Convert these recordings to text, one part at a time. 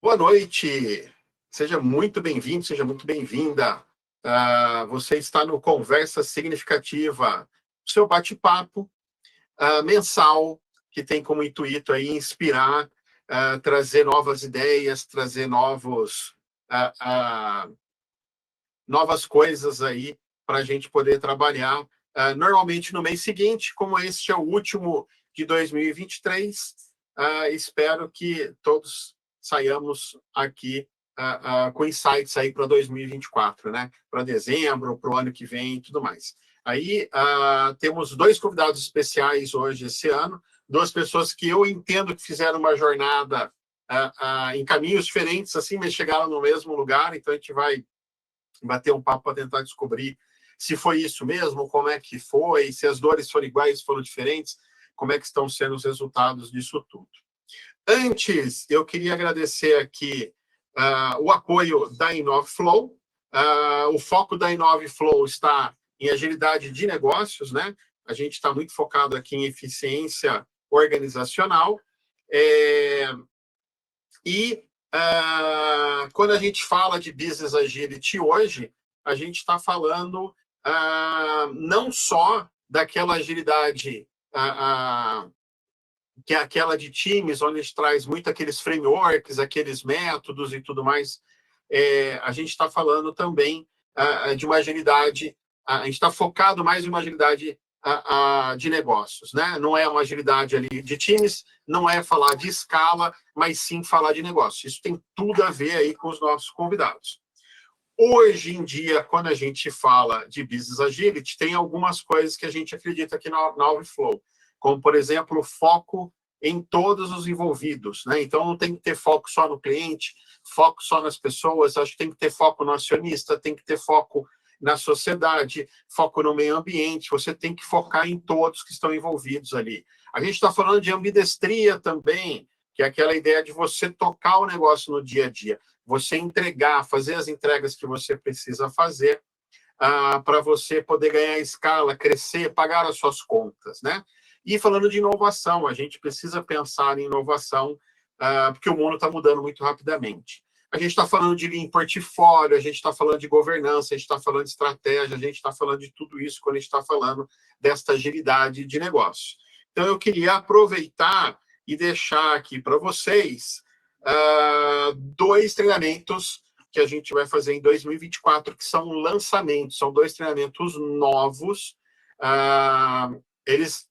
Boa noite, seja muito bem-vindo, seja muito bem-vinda. Você está no Conversa Significativa, seu bate-papo mensal, que tem como intuito aí inspirar, trazer novas ideias, trazer novas coisas aí para a gente poder trabalhar. Normalmente no mês seguinte, como este é o último de 2023, espero que todos saiamos aqui com insights aí para 2024, né? Para dezembro, para o ano que vem e tudo mais. Aí temos dois convidados especiais hoje esse ano, duas pessoas que eu entendo que fizeram uma jornada em caminhos diferentes, assim, mas chegaram no mesmo lugar, então a gente vai bater um papo para tentar descobrir se foi isso mesmo, como é que foi, se as dores foram iguais, foram diferentes, como é que estão sendo os resultados disso tudo. Antes, eu queria agradecer aqui o apoio da InoveFlow. O foco da InoveFlow está em agilidade de negócios, né? A gente está muito focado aqui em eficiência organizacional. Quando a gente fala de Business Agility hoje, a gente está falando não só daquela agilidade que é aquela de times, onde a gente traz muito aqueles frameworks, aqueles métodos e tudo mais. A gente está falando também de uma agilidade, a gente está focado mais em uma agilidade de negócios, né? Não é uma agilidade ali de times, não é falar de escala, mas sim falar de negócio. Isso tem tudo a ver aí com os nossos convidados. Hoje em dia, quando a gente fala de Business Agility, tem algumas coisas que a gente acredita aqui na InoveFlow, como, por exemplo, o foco em todos os envolvidos, né? Então, não tem que ter foco só no cliente, foco só nas pessoas, acho que tem que ter foco no acionista, tem que ter foco na sociedade, foco no meio ambiente, você tem que focar em todos que estão envolvidos ali. A gente está falando de ambidestria também, que é aquela ideia de você tocar o negócio no dia a dia, você entregar, fazer as entregas que você precisa fazer para você poder ganhar escala, crescer, pagar as suas contas, né? E falando de inovação, a gente precisa pensar em inovação, porque o mundo está mudando muito rapidamente. A gente está falando de Lean portfólio, a gente está falando de governança, a gente está falando de estratégia, a gente está falando de tudo isso quando a gente está falando desta agilidade de negócio. Então, eu queria aproveitar e deixar aqui para vocês dois treinamentos que a gente vai fazer em 2024, que são lançamentos, são dois treinamentos novos. Eles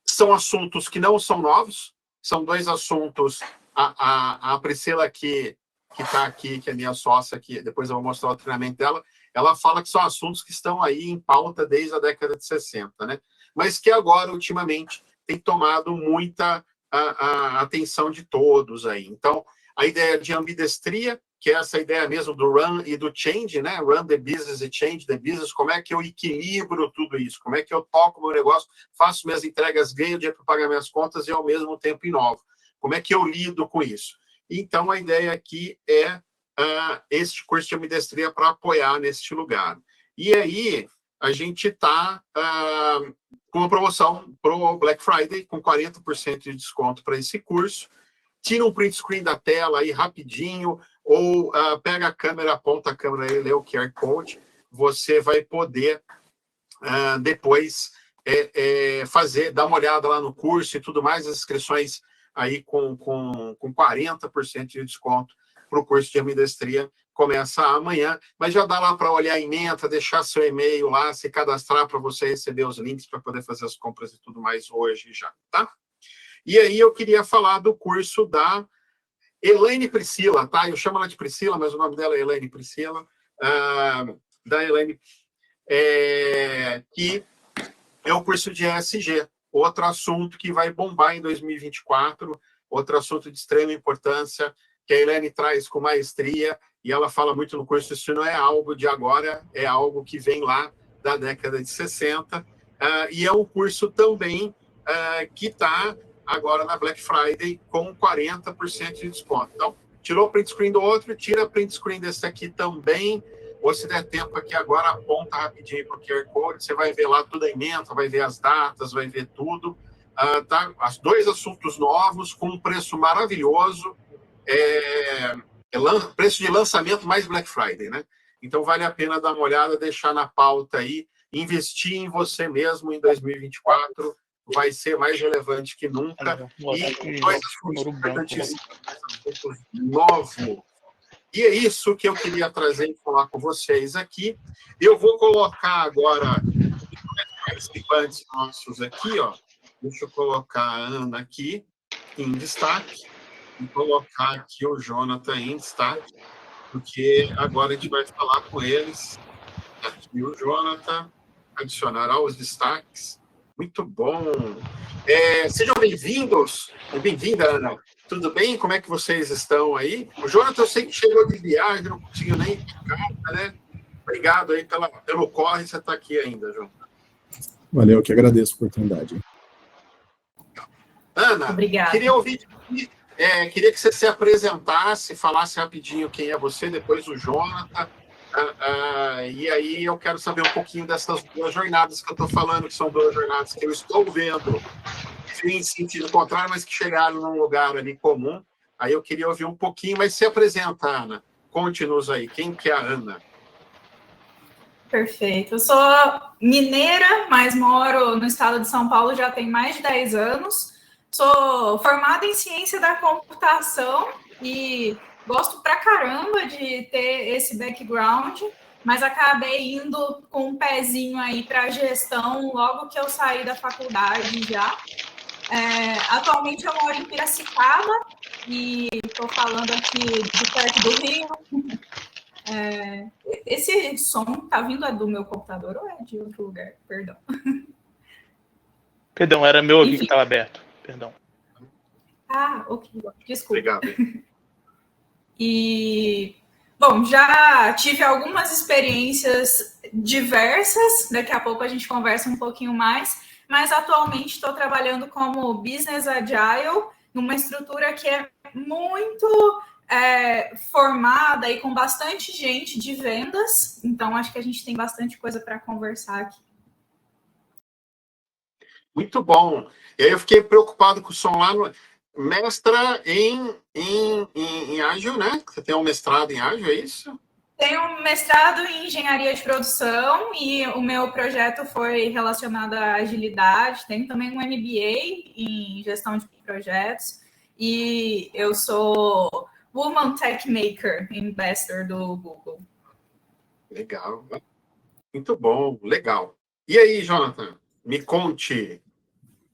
são assuntos que não são novos, são dois assuntos. A Priscila, que está aqui, que é minha sócia, que depois eu vou mostrar o treinamento dela, ela fala que são assuntos que estão aí em pauta desde a década de 60, né? Mas que agora, ultimamente, tem tomado muita a atenção de todos aí. Então, a ideia de ambidestria, que é essa ideia mesmo do run e do change, né? Run the business e change the business. Como é que eu equilibro tudo isso? Como é que eu toco meu negócio, faço minhas entregas, ganho dinheiro para pagar minhas contas e, ao mesmo tempo, inovo? Como é que eu lido com isso? Então, a ideia aqui é este curso de ambidestria para apoiar neste lugar. E aí, a gente está com uma promoção para o Black Friday, com 40% de desconto para esse curso. Tira um print screen da tela aí rapidinho, ou pega a câmera, aponta a câmera e lê o QR Code. Você vai poder depois dar uma olhada lá no curso e tudo mais, as inscrições aí com 40% de desconto para o curso de ambidestria. Começa amanhã, mas já dá lá para olhar a ementa, deixar seu e-mail lá, se cadastrar para você receber os links para poder fazer as compras e tudo mais hoje já, tá? E aí eu queria falar do curso da Elaine Priscila, tá? Eu chamo ela de Priscila, mas o nome dela é Elaine Priscila, da Elaine, que é o curso de ESG, outro assunto que vai bombar em 2024, outro assunto de extrema importância, que a Elaine traz com maestria, e ela fala muito no curso, isso não é algo de agora, é algo que vem lá da década de 60, e é um curso também que está agora na Black Friday com 40% de desconto. Então, tirou o print screen do outro, tira print screen desse aqui também, ou se der tempo aqui agora, aponta rapidinho para o QR Code, você vai ver lá tudo a ementa, vai ver as datas, vai ver tudo. Tá? Dois assuntos novos, com um preço maravilhoso, preço de lançamento mais Black Friday, né? Então vale a pena dar uma olhada, deixar na pauta aí, investir em você mesmo em 2024 vai ser mais relevante que nunca. E dois assuntos importantíssimos, novo. E é isso que eu queria trazer e falar com vocês aqui. Eu vou colocar agora participantes nossos aqui, ó. Deixa eu colocar a Ana aqui em destaque e colocar aqui o Jonathan em destaque, porque agora a gente vai falar com eles. Aqui o Jonathan, adicionar aos destaques. Muito bom. Sejam bem-vindos. Bem-vinda, Ana. Tudo bem? Como é que vocês estão aí? O Jonathan, eu sei que chegou de viagem, não conseguiu nem ficar, né? Obrigado aí pelo corre, você está aqui ainda, Jonathan. Valeu, eu que agradeço a oportunidade. Ana, obrigada. Queria que você se apresentasse, falasse rapidinho quem é você, depois o Jonathan. E aí eu quero saber um pouquinho dessas duas jornadas que eu estou falando, que são duas jornadas que eu estou vendo em sentido contrário, mas que chegaram num lugar ali comum. Aí eu queria ouvir um pouquinho, mas se apresenta, Ana. Conte-nos aí, quem que é a Ana? Perfeito. Eu sou mineira, mas moro no estado de São Paulo já tem mais de 10 anos. Sou formada em ciência da computação e gosto pra caramba de ter esse background, mas acabei indo com um pezinho aí para gestão logo que eu saí da faculdade já. Atualmente eu moro em Piracicaba e estou falando aqui de perto do Rio. Esse som tá vindo do meu computador ou é de outro lugar? Perdão. Perdão, era meu ouvido que estava aberto. Perdão. Ok. Desculpa. Obrigado. E, bom, já tive algumas experiências diversas. Daqui a pouco a gente conversa um pouquinho mais. Mas atualmente estou trabalhando como Business Agile, numa estrutura que é muito formada e com bastante gente de vendas. Então, acho que a gente tem bastante coisa para conversar aqui. Muito bom. E aí eu fiquei preocupado com o som lá. Mestra em Ágil, né? Você tem um mestrado em Ágil, é isso? Tenho um mestrado em engenharia de produção e o meu projeto foi relacionado à agilidade. Tenho também um MBA em gestão de projetos e eu sou Woman Tech Maker Investor do Google. Legal. Muito bom, legal. E aí, Jonathan, me conte.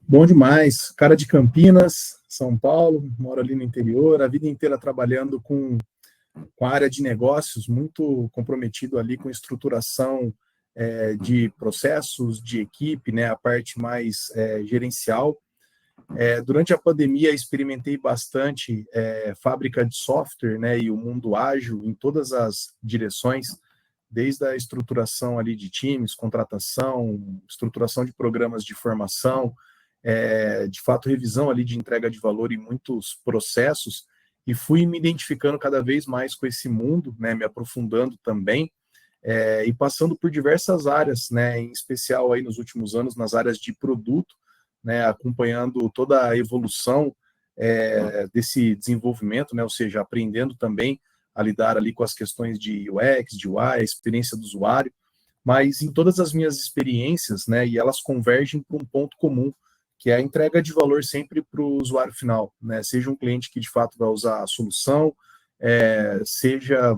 Bom demais. Cara de Campinas, São Paulo, moro ali no interior, a vida inteira trabalhando com a área de negócios, muito comprometido ali com estruturação de processos, de equipe, né, a parte mais gerencial. Durante a pandemia, experimentei bastante fábrica de software, né, e o mundo ágil em todas as direções, desde a estruturação ali de times, contratação, estruturação de programas de formação, de fato, revisão ali de entrega de valor em muitos processos, e fui me identificando cada vez mais com esse mundo, né, me aprofundando também, e passando por diversas áreas, né, em especial aí nos últimos anos nas áreas de produto, né, acompanhando toda a evolução desse desenvolvimento, né, ou seja, aprendendo também a lidar ali com as questões de UX, de UI, a experiência do usuário, mas em todas as minhas experiências, né, e elas convergem para um ponto comum, que é a entrega de valor sempre para o usuário final, né? Seja um cliente que de fato vai usar a solução, seja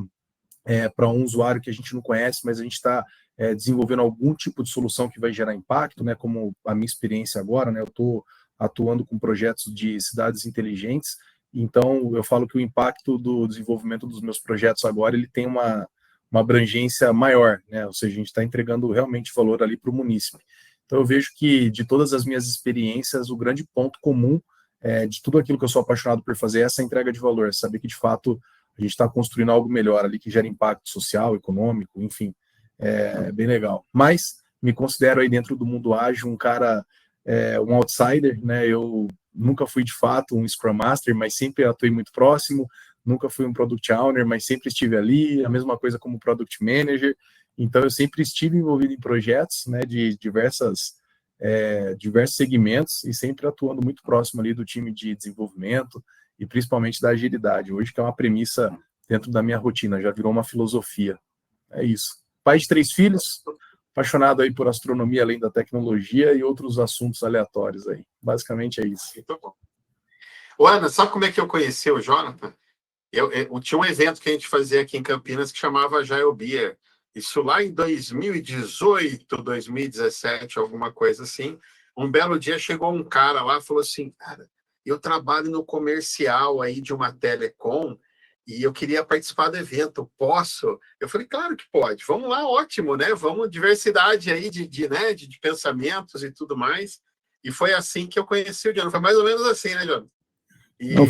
para um usuário que a gente não conhece, mas a gente está desenvolvendo algum tipo de solução que vai gerar impacto, né? Como a minha experiência agora, né? Eu estou atuando com projetos de cidades inteligentes, então eu falo que o impacto do desenvolvimento dos meus projetos agora ele tem uma abrangência maior, né? Ou seja, a gente está entregando realmente valor ali para o munícipe. Então, eu vejo que, de todas as minhas experiências, o grande ponto comum de tudo aquilo que eu sou apaixonado por fazer é essa entrega de valor, saber que, de fato, a gente está construindo algo melhor ali, que gera impacto social, econômico, enfim, bem legal. Mas me considero aí dentro do mundo ágil um cara, um outsider, né? Eu nunca fui, de fato, um Scrum Master, mas sempre atuei muito próximo, nunca fui um Product Owner, mas sempre estive ali, a mesma coisa como Product Manager. Então, eu sempre estive envolvido em projetos, né, de diversos segmentos e sempre atuando muito próximo ali do time de desenvolvimento e principalmente da agilidade, hoje que é uma premissa dentro da minha rotina, já virou uma filosofia. É isso. Pai de 3 filhos, apaixonado aí por astronomia além da tecnologia e outros assuntos aleatórios aí. Basicamente é isso. Muito bom. Ô, Ana, sabe como é que eu conheci o Jonathan? Eu tinha um evento que a gente fazia aqui em Campinas que chamava Agile Beer. Isso lá em 2018, 2017, alguma coisa assim. Um belo dia chegou um cara lá e falou assim, cara, eu trabalho no comercial aí de uma telecom e eu queria participar do evento, posso? Eu falei, claro que pode, vamos lá, ótimo, né? Vamos, diversidade aí de pensamentos e tudo mais. E foi assim que eu conheci o Jonathan. Foi mais ou menos assim, né, Jonathan? Não,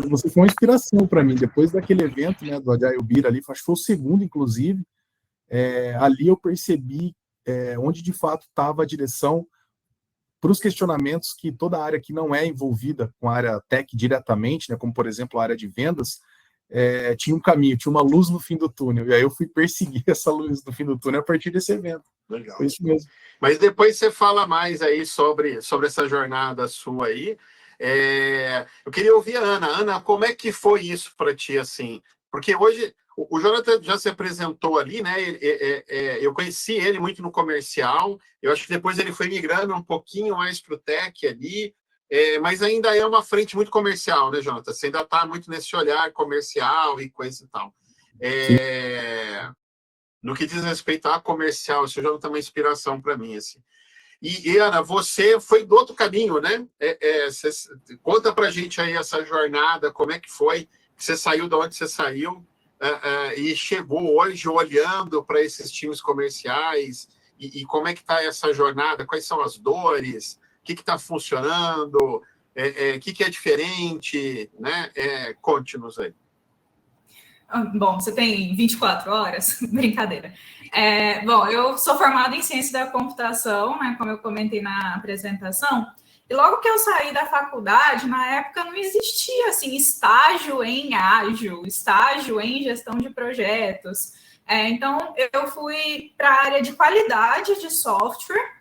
você foi uma inspiração para mim. Depois daquele evento, né, do Agile Beer ali, acho que foi o segundo, inclusive, ali eu percebi onde de fato estava a direção para os questionamentos que toda a área que não é envolvida com a área tech diretamente, né, como por exemplo a área de vendas, tinha um caminho, tinha uma luz no fim do túnel. E aí eu fui perseguir essa luz no fim do túnel a partir desse evento. Legal. Foi isso mesmo. Mas depois você fala mais aí sobre essa jornada sua aí. Eu queria ouvir a Ana. Ana, como é que foi isso para ti, assim? Porque hoje o Jonathan já se apresentou ali, né? Eu conheci ele muito no comercial. Eu acho que depois ele foi migrando um pouquinho mais para o tech ali. Mas ainda é uma frente muito comercial, né, Jonathan? Você ainda está muito nesse olhar comercial e coisa e tal. No que diz respeito a comercial, isso já é uma inspiração para mim, assim. E, Ana, você foi do outro caminho, né? Conta para a gente aí essa jornada, como é que foi, que você saiu de onde você saiu e chegou hoje olhando para esses times comerciais e como é que está essa jornada, quais são as dores, o que está funcionando, o que é diferente, né? Conte-nos aí. Bom, você tem 24 horas? Brincadeira. Bom, eu sou formada em ciência da computação, né, como eu comentei na apresentação, e logo que eu saí da faculdade, na época não existia assim, estágio em ágil, estágio em gestão de projetos. Então, eu fui para a área de qualidade de software,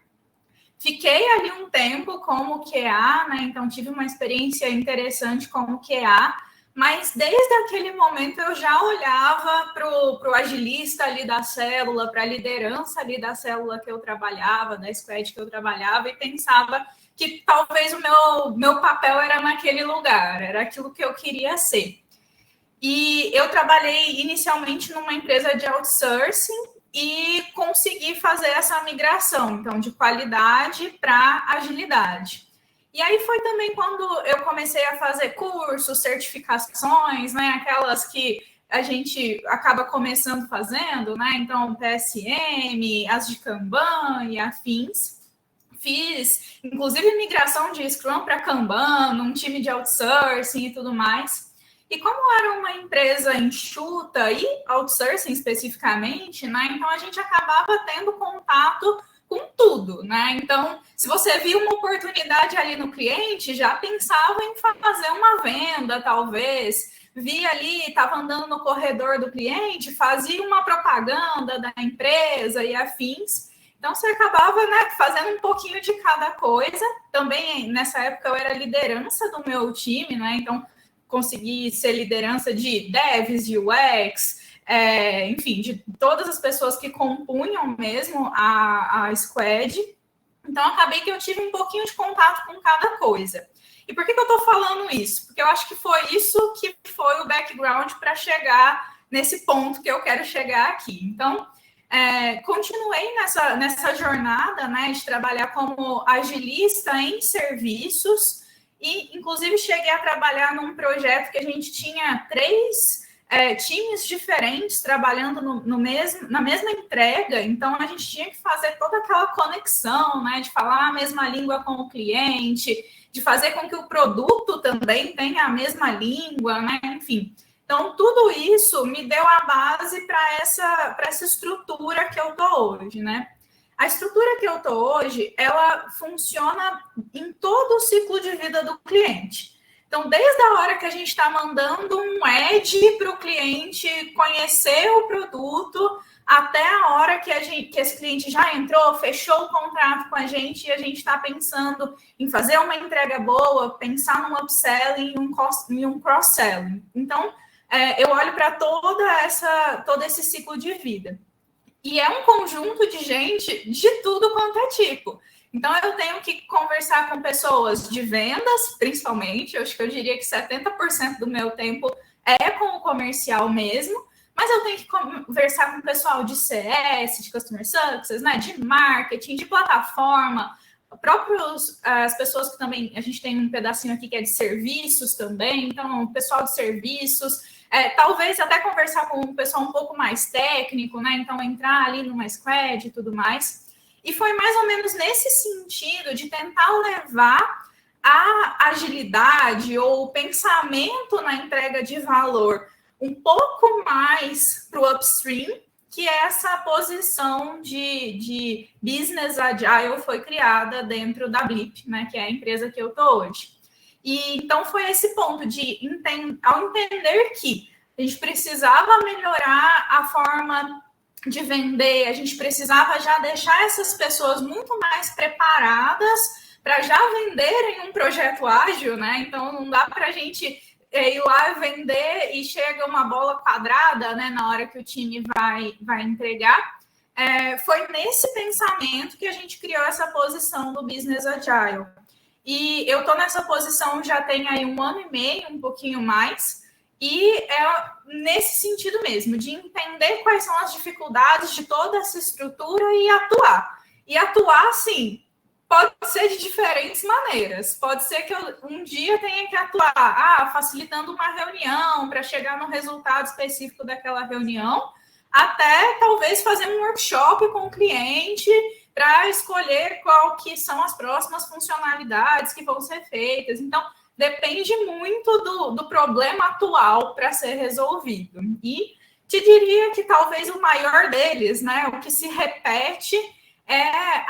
fiquei ali um tempo como QA, né, então tive uma experiência interessante como QA, mas desde aquele momento eu já olhava para o agilista ali da célula, para a liderança ali da célula que eu trabalhava, da squad que eu trabalhava, e pensava que talvez o meu papel era naquele lugar, era aquilo que eu queria ser. E eu trabalhei inicialmente numa empresa de outsourcing e consegui fazer essa migração, então, de qualidade para agilidade. E aí foi também quando eu comecei a fazer cursos, certificações, né? Aquelas que a gente acaba começando fazendo, né? Então, PSM, as de Kanban e afins. Fiz, inclusive, migração de Scrum para Kanban, num time de outsourcing e tudo mais. E como era uma empresa enxuta e outsourcing especificamente, né? Então, a gente acabava tendo contato com tudo, né? Então, se você viu uma oportunidade ali no cliente, já pensava em fazer uma venda, talvez. Via ali, estava andando no corredor do cliente, fazia uma propaganda da empresa e afins. Então, você acabava, né, fazendo um pouquinho de cada coisa. Também, nessa época, eu era liderança do meu time, né? Então, consegui ser liderança de devs, UX, enfim, de todas as pessoas que compunham mesmo a squad. Então, acabei que eu tive um pouquinho de contato com cada coisa. E por que eu estou falando isso? Porque eu acho que foi isso que foi o background para chegar nesse ponto que eu quero chegar aqui. Então, continuei nessa jornada, né, de trabalhar como agilista em serviços e, inclusive, cheguei a trabalhar num projeto que a gente tinha 3 times diferentes trabalhando na mesma entrega, então a gente tinha que fazer toda aquela conexão, né, de falar a mesma língua com o cliente, de fazer com que o produto também tenha a mesma língua, né, enfim. Então, tudo isso me deu a base para essa estrutura que eu estou hoje, né? A estrutura que eu estou hoje, ela funciona em todo o ciclo de vida do cliente. Então, desde a hora que a gente está mandando um ad para o cliente conhecer o produto, até a hora que esse cliente já entrou, fechou o contrato com a gente e a gente está pensando em fazer uma entrega boa, pensar num upselling e um cross-selling. Então, eu olho para todo esse ciclo de vida. E é um conjunto de gente de tudo quanto é tipo. Então, eu tenho que conversar com pessoas de vendas, principalmente. Eu acho que eu diria que 70% do meu tempo é com o comercial mesmo. Mas eu tenho que conversar com o pessoal de CS, de Customer Success, né, de marketing, de plataforma, as pessoas que também, a gente tem um pedacinho aqui que é de serviços também, então o pessoal de serviços, talvez até conversar com um pessoal um pouco mais técnico, né, então entrar ali numa squad e tudo mais. E foi mais ou menos nesse sentido de tentar levar a agilidade ou o pensamento na entrega de valor um pouco mais para o upstream, que é essa posição de business agile foi criada dentro da Blip, né, que é a empresa que eu estou hoje. E então foi esse ponto de ao entender que a gente precisava melhorar a forma de vender, a gente precisava já deixar essas pessoas muito mais preparadas para já venderem um projeto ágil, né? Então não dá para a gente ir lá vender e chega uma bola quadrada, né, na hora que o time vai entregar. Foi nesse pensamento que a gente criou essa posição do Business Agile. E eu estou nessa posição já tem aí 1 ano e meio, um pouquinho mais, e é nesse sentido mesmo, de entender quais são as dificuldades de toda essa estrutura e atuar. E atuar, sim, pode ser de diferentes maneiras. Pode ser que eu um dia tenha que atuar facilitando uma reunião para chegar no resultado específico daquela reunião, até talvez fazer um workshop com o cliente para escolher qual que são as próximas funcionalidades que vão ser feitas. Então, depende muito do problema atual para ser resolvido. E te diria que talvez o maior deles, né, o que se repete é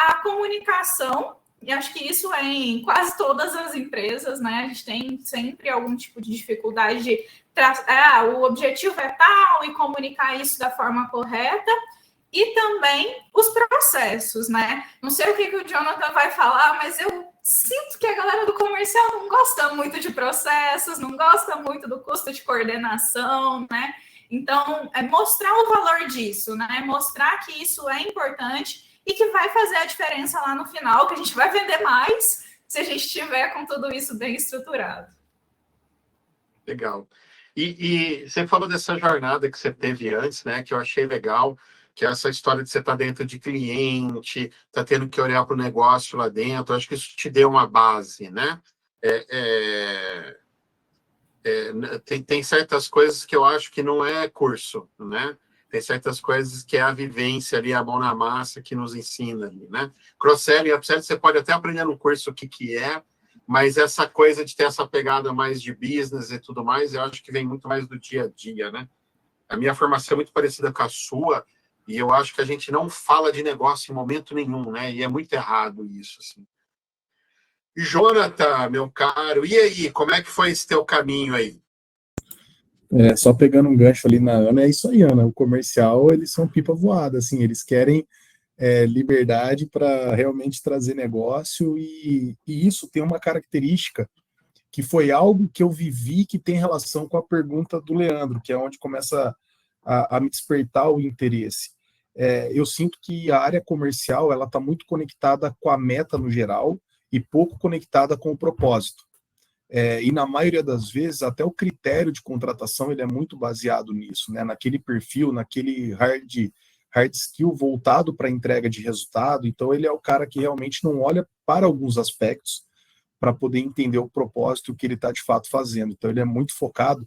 a comunicação, e acho que isso é em quase todas as empresas, né? A gente tem sempre algum tipo de dificuldade de o objetivo é tal e comunicar isso da forma correta, e também os processos, né? Não sei o que o Jonathan vai falar, mas eu sinto que a galera do comercial não gosta muito de processos, não gosta muito do custo de coordenação, né? Então, mostrar o valor disso, né? Mostrar que isso é importante e que vai fazer a diferença lá no final, que a gente vai vender mais se a gente tiver com tudo isso bem estruturado. Legal. E você falou dessa jornada que você teve antes, né? Que eu achei legal, que é essa história de você estar dentro de cliente, tá tendo que olhar para o negócio lá dentro. Acho que isso te deu uma base, né? Tem certas coisas que eu acho que não é curso, né? Tem certas coisas que é a vivência ali, a mão na massa que nos ensina ali, né? Cross-selling e upselling, você pode até aprender no curso o que é, mas essa coisa de ter essa pegada mais de business e tudo mais, eu acho que vem muito mais do dia a dia, né? A minha formação é muito parecida com a sua, e eu acho que a gente não fala de negócio em momento nenhum, né? E é muito errado isso, assim. Jonathan, meu caro, e aí, como é que foi esse teu caminho aí? Só pegando um gancho ali na Ana, é isso aí, Ana. O comercial, eles são pipa voada, assim, eles querem liberdade para realmente trazer negócio, e isso tem uma característica que foi algo que eu vivi que tem relação com a pergunta do Leandro, que é onde começa a me despertar o interesse. Eu sinto que a área comercial ela está muito conectada com a meta no geral e pouco conectada com o propósito. E na maioria das vezes, até o critério de contratação ele é muito baseado nisso, né? Naquele perfil, naquele hard skill voltado para a entrega de resultado. Então, ele é o cara que realmente não olha para alguns aspectos para poder entender o propósito que ele está de fato fazendo. Então, ele é muito focado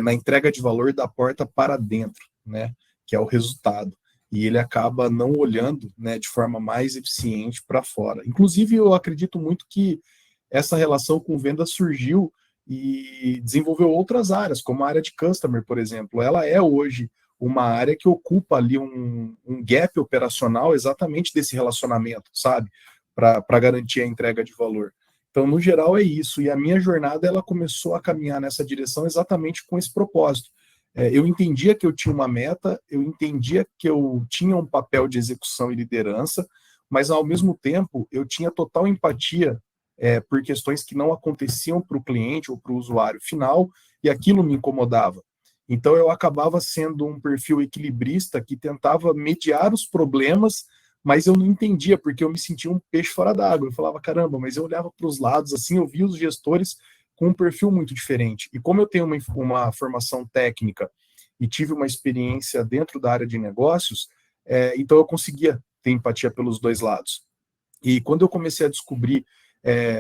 na entrega de valor da porta para dentro, né? Que é o resultado. E ele acaba não olhando, né, de forma mais eficiente para fora. Inclusive, eu acredito muito que essa relação com venda surgiu e desenvolveu outras áreas, como a área de customer, por exemplo. Ela é hoje uma área que ocupa ali um gap operacional exatamente desse relacionamento, sabe? Para garantir a entrega de valor. Então, no geral, é isso. E a minha jornada ela começou a caminhar nessa direção exatamente com esse propósito. Eu entendia que eu tinha uma meta, eu entendia que eu tinha um papel de execução e liderança, mas, ao mesmo tempo, eu tinha total empatia por questões que não aconteciam para o cliente ou para o usuário final, e aquilo me incomodava. Então, eu acabava sendo um perfil equilibrista que tentava mediar os problemas, mas eu não entendia, porque eu me sentia um peixe fora d'água. Eu falava, caramba, mas eu olhava para os lados, assim, eu via os gestores com um perfil muito diferente. E como eu tenho uma formação técnica e tive uma experiência dentro da área de negócios, então eu conseguia ter empatia pelos dois lados. E quando eu comecei a descobrir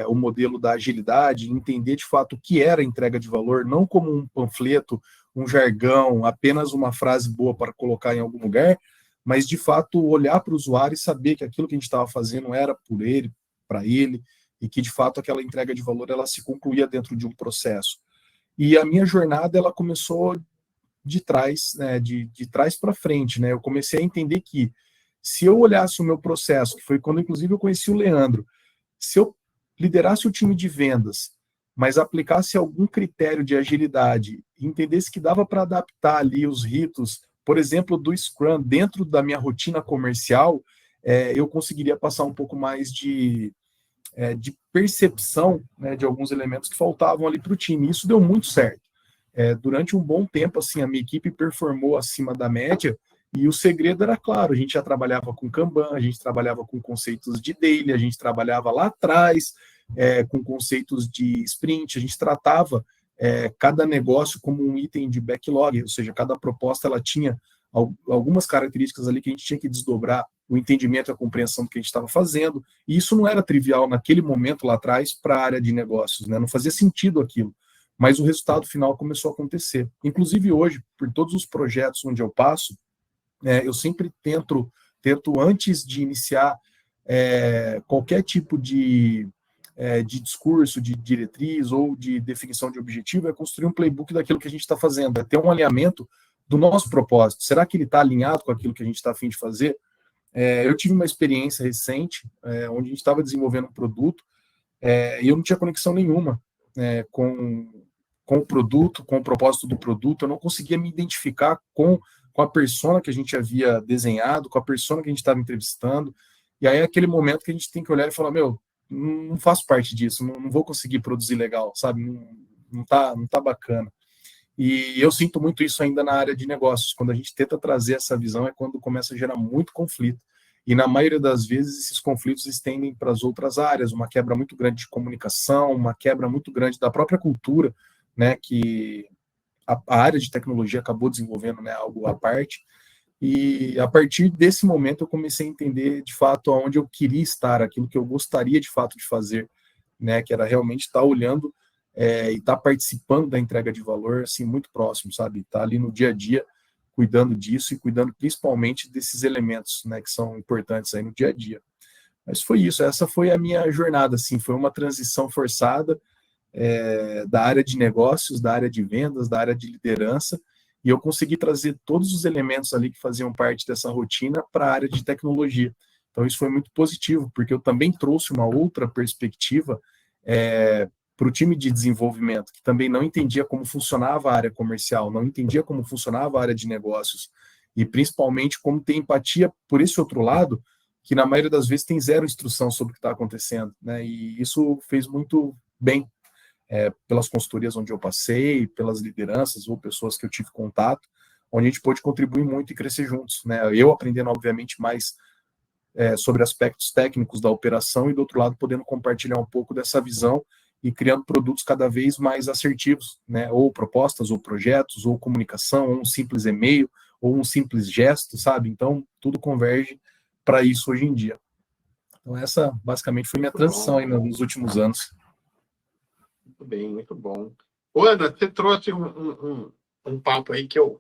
o modelo da agilidade, entender de fato o que era a entrega de valor, não como um panfleto, um jargão, apenas uma frase boa para colocar em algum lugar, mas de fato olhar para o usuário e saber que aquilo que a gente estava fazendo era por ele, para ele, e que de fato aquela entrega de valor ela se concluía dentro de um processo. E a minha jornada ela começou de trás, né, de trás para frente, né? Eu comecei a entender que se eu olhasse o meu processo, que foi quando inclusive eu conheci o Leandro, se eu liderasse o time de vendas, mas aplicasse algum critério de agilidade, entendesse que dava para adaptar ali os ritos, por exemplo, do Scrum dentro da minha rotina comercial, eu conseguiria passar um pouco mais de percepção, né, de alguns elementos que faltavam ali para o time. Isso deu muito certo. Durante um bom tempo, assim, a minha equipe performou acima da média, e o segredo era claro, a gente já trabalhava com Kanban, a gente trabalhava com conceitos de daily, a gente trabalhava lá atrás com conceitos de sprint, a gente tratava cada negócio como um item de backlog, ou seja, cada proposta ela tinha algumas características ali que a gente tinha que desdobrar o entendimento e a compreensão do que a gente estava fazendo, e isso não era trivial naquele momento lá atrás para a área de negócios, né? Não fazia sentido aquilo, mas o resultado final começou a acontecer. Inclusive hoje, por todos os projetos onde eu passo, eu sempre tento antes de iniciar qualquer tipo de discurso, de diretriz ou de definição de objetivo, é construir um playbook daquilo que a gente está fazendo, é ter um alinhamento do nosso propósito. Será que ele está alinhado com aquilo que a gente está a fim de fazer? Eu tive uma experiência recente, onde a gente estava desenvolvendo um produto, e eu não tinha conexão nenhuma com o produto, com o propósito do produto, eu não conseguia me identificar com a persona que a gente havia desenhado, com a persona que a gente estava entrevistando, e aí é aquele momento que a gente tem que olhar e falar, meu, não faço parte disso, não vou conseguir produzir legal, sabe? Não tá bacana. E eu sinto muito isso ainda na área de negócios. Quando a gente tenta trazer essa visão, é quando começa a gerar muito conflito. E na maioria das vezes, esses conflitos estendem para as outras áreas, uma quebra muito grande de comunicação, uma quebra muito grande da própria cultura, né, que a área de tecnologia acabou desenvolvendo, né, algo à parte. E a partir desse momento eu comecei a entender de fato aonde eu queria estar, aquilo que eu gostaria de fato de fazer, né, que era realmente estar olhando e estar participando da entrega de valor, assim, muito próximo, sabe? Estar ali no dia a dia, cuidando disso e cuidando principalmente desses elementos, né, que são importantes aí no dia a dia. Mas foi isso, essa foi a minha jornada, assim, foi uma transição forçada da área de negócios, da área de vendas, da área de liderança, e eu consegui trazer todos os elementos ali que faziam parte dessa rotina para a área de tecnologia. Então isso foi muito positivo, porque eu também trouxe uma outra perspectiva para o time de desenvolvimento, que também não entendia como funcionava a área comercial, não entendia como funcionava a área de negócios, e principalmente como ter empatia por esse outro lado, que na maioria das vezes tem zero instrução sobre o que está acontecendo, né? E isso fez muito bem pelas consultorias onde eu passei, pelas lideranças ou pessoas que eu tive contato, onde a gente pôde contribuir muito e crescer juntos, né? Eu aprendendo, obviamente, mais sobre aspectos técnicos da operação e, do outro lado, podendo compartilhar um pouco dessa visão e criando produtos cada vez mais assertivos, né? Ou propostas, ou projetos, ou comunicação, ou um simples e-mail, ou um simples gesto, sabe? Então, tudo converge para isso hoje em dia. Então, essa, basicamente, foi minha transição aí nos últimos anos. Muito bem, muito bom. Ana, você trouxe um papo aí que eu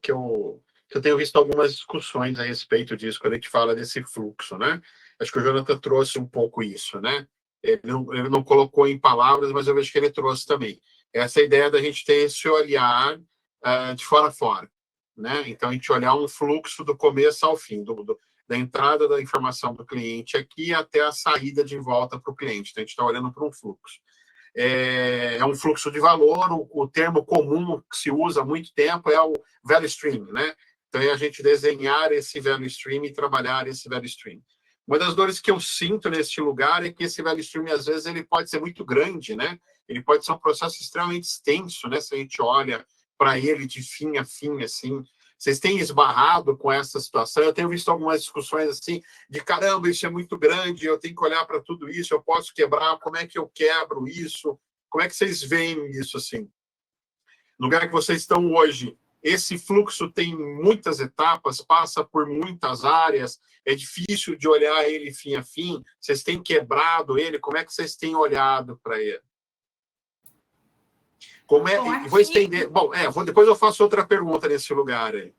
tenho visto algumas discussões a respeito disso, quando a gente fala desse fluxo, né? Acho que o Jonathan trouxe um pouco isso, né? Ele não colocou em palavras, mas eu vejo que ele trouxe também. Essa ideia da gente ter esse olhar de fora a fora, né? Então, a gente olhar um fluxo do começo ao fim, da entrada da informação do cliente aqui até a saída de volta para o cliente. Então, a gente está olhando para um fluxo. é um fluxo de valor. O termo comum que se usa há muito tempo é o value stream, né? Então, é a gente desenhar esse value stream e trabalhar esse value stream. Uma das dores que eu sinto neste lugar é que esse value stream, às vezes, ele pode ser muito grande, né? Ele pode ser um processo extremamente extenso, né? Se a gente olha para ele de fim a fim, assim. Vocês têm esbarrado com essa situação? Eu tenho visto algumas discussões assim, de caramba, isso é muito grande, eu tenho que olhar para tudo isso, eu posso quebrar, como é que eu quebro isso? Como é que vocês veem isso, assim? No lugar que vocês estão hoje, esse fluxo tem muitas etapas, passa por muitas áreas, é difícil de olhar ele fim a fim, vocês têm quebrado ele, como é que vocês têm olhado para ele? Como é, Bom, aqui... Vou estender. Bom, depois eu faço outra pergunta nesse lugar aí.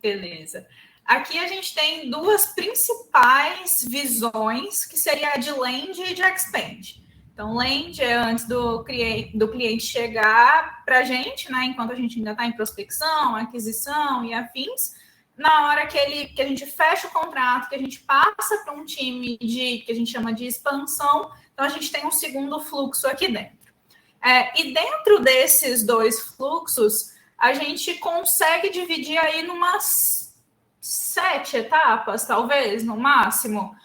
Beleza. Aqui a gente tem duas principais visões, que seria a de land e de expand. Então, land é antes do cliente chegar para a gente, né? Enquanto a gente ainda está em prospecção, aquisição e afins. Na hora que a gente fecha o contrato, que a gente passa para um time que a gente chama de expansão, então a gente tem um segundo fluxo aqui dentro. E dentro desses dois fluxos, a gente consegue dividir aí numas 7 etapas, talvez, no máximo.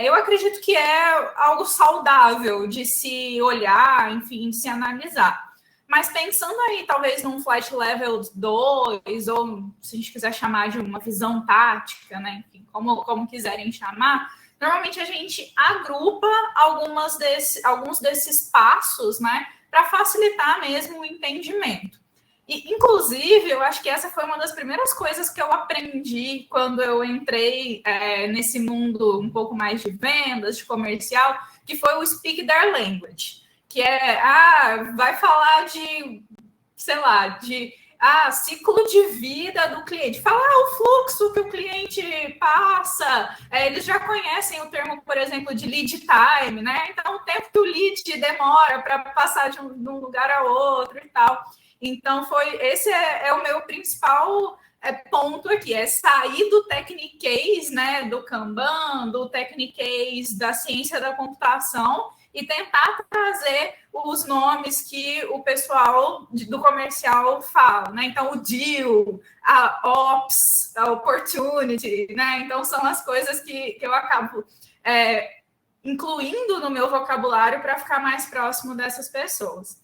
Eu acredito que é algo saudável de se olhar, enfim, de se analisar. Mas pensando aí, talvez, num flight level 2, ou se a gente quiser chamar de uma visão tática, né? Enfim, como quiserem chamar, normalmente a gente agrupa alguns desses passos, né? Para facilitar mesmo o entendimento. E, inclusive, eu acho que essa foi uma das primeiras coisas que eu aprendi quando eu entrei nesse mundo um pouco mais de vendas, de comercial, que foi o Speak Their Language, que vai falar de, sei lá, ciclo de vida do cliente. Falar o fluxo que o cliente passa. Eles já conhecem o termo, por exemplo, de lead time, né? Então, o tempo que o lead demora para passar de um lugar a outro e tal. Então, esse é o meu principal ponto aqui, é sair do techniquez, né? Do Kanban, do techniquez da ciência da computação, e tentar trazer os nomes que o pessoal do comercial fala, né? Então, o deal, a ops, a opportunity, né? Então, são as coisas que eu acabo incluindo no meu vocabulário para ficar mais próximo dessas pessoas.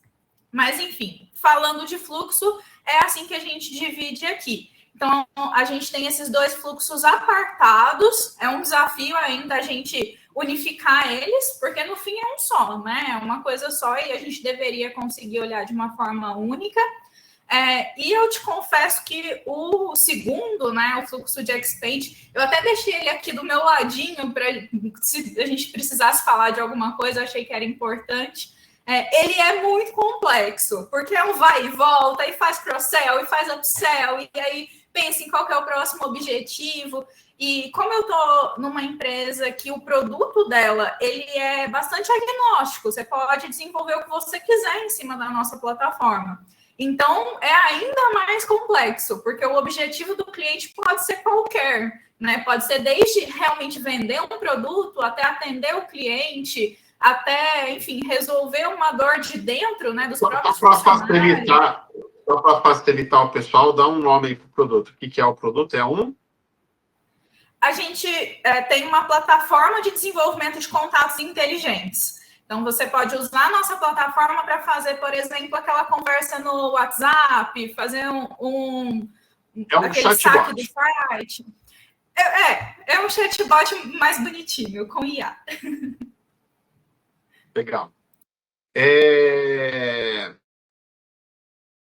Mas, enfim, falando de fluxo, é assim que a gente divide aqui. Então, a gente tem esses dois fluxos apartados, é um desafio ainda a gente unificar eles, porque no fim é um só, né? É uma coisa só e a gente deveria conseguir olhar de uma forma única. E eu te confesso que o segundo, né, o fluxo de expand, eu até deixei ele aqui do meu ladinho, para se a gente precisasse falar de alguma coisa, eu achei que era importante. Ele é muito complexo, porque é um vai e volta, e faz cross-sell, e faz upsell, e aí pensa em qual que é o próximo objetivo. E como eu estou numa empresa que o produto dela, ele é bastante agnóstico, você pode desenvolver o que você quiser em cima da nossa plataforma. Então, é ainda mais complexo, porque o objetivo do cliente pode ser qualquer, né? Pode ser desde realmente vender um produto, até atender o cliente, até, enfim, resolver uma dor de dentro, né, dos próprios funcionários. Só para facilitar o pessoal, dá um nome para o produto. O que é o produto? A gente tem uma plataforma de desenvolvimento de contatos inteligentes. Então, você pode usar a nossa plataforma para fazer, por exemplo, aquela conversa no WhatsApp, fazer aquele saque do site. É um chatbot mais bonitinho, com IA. Legal.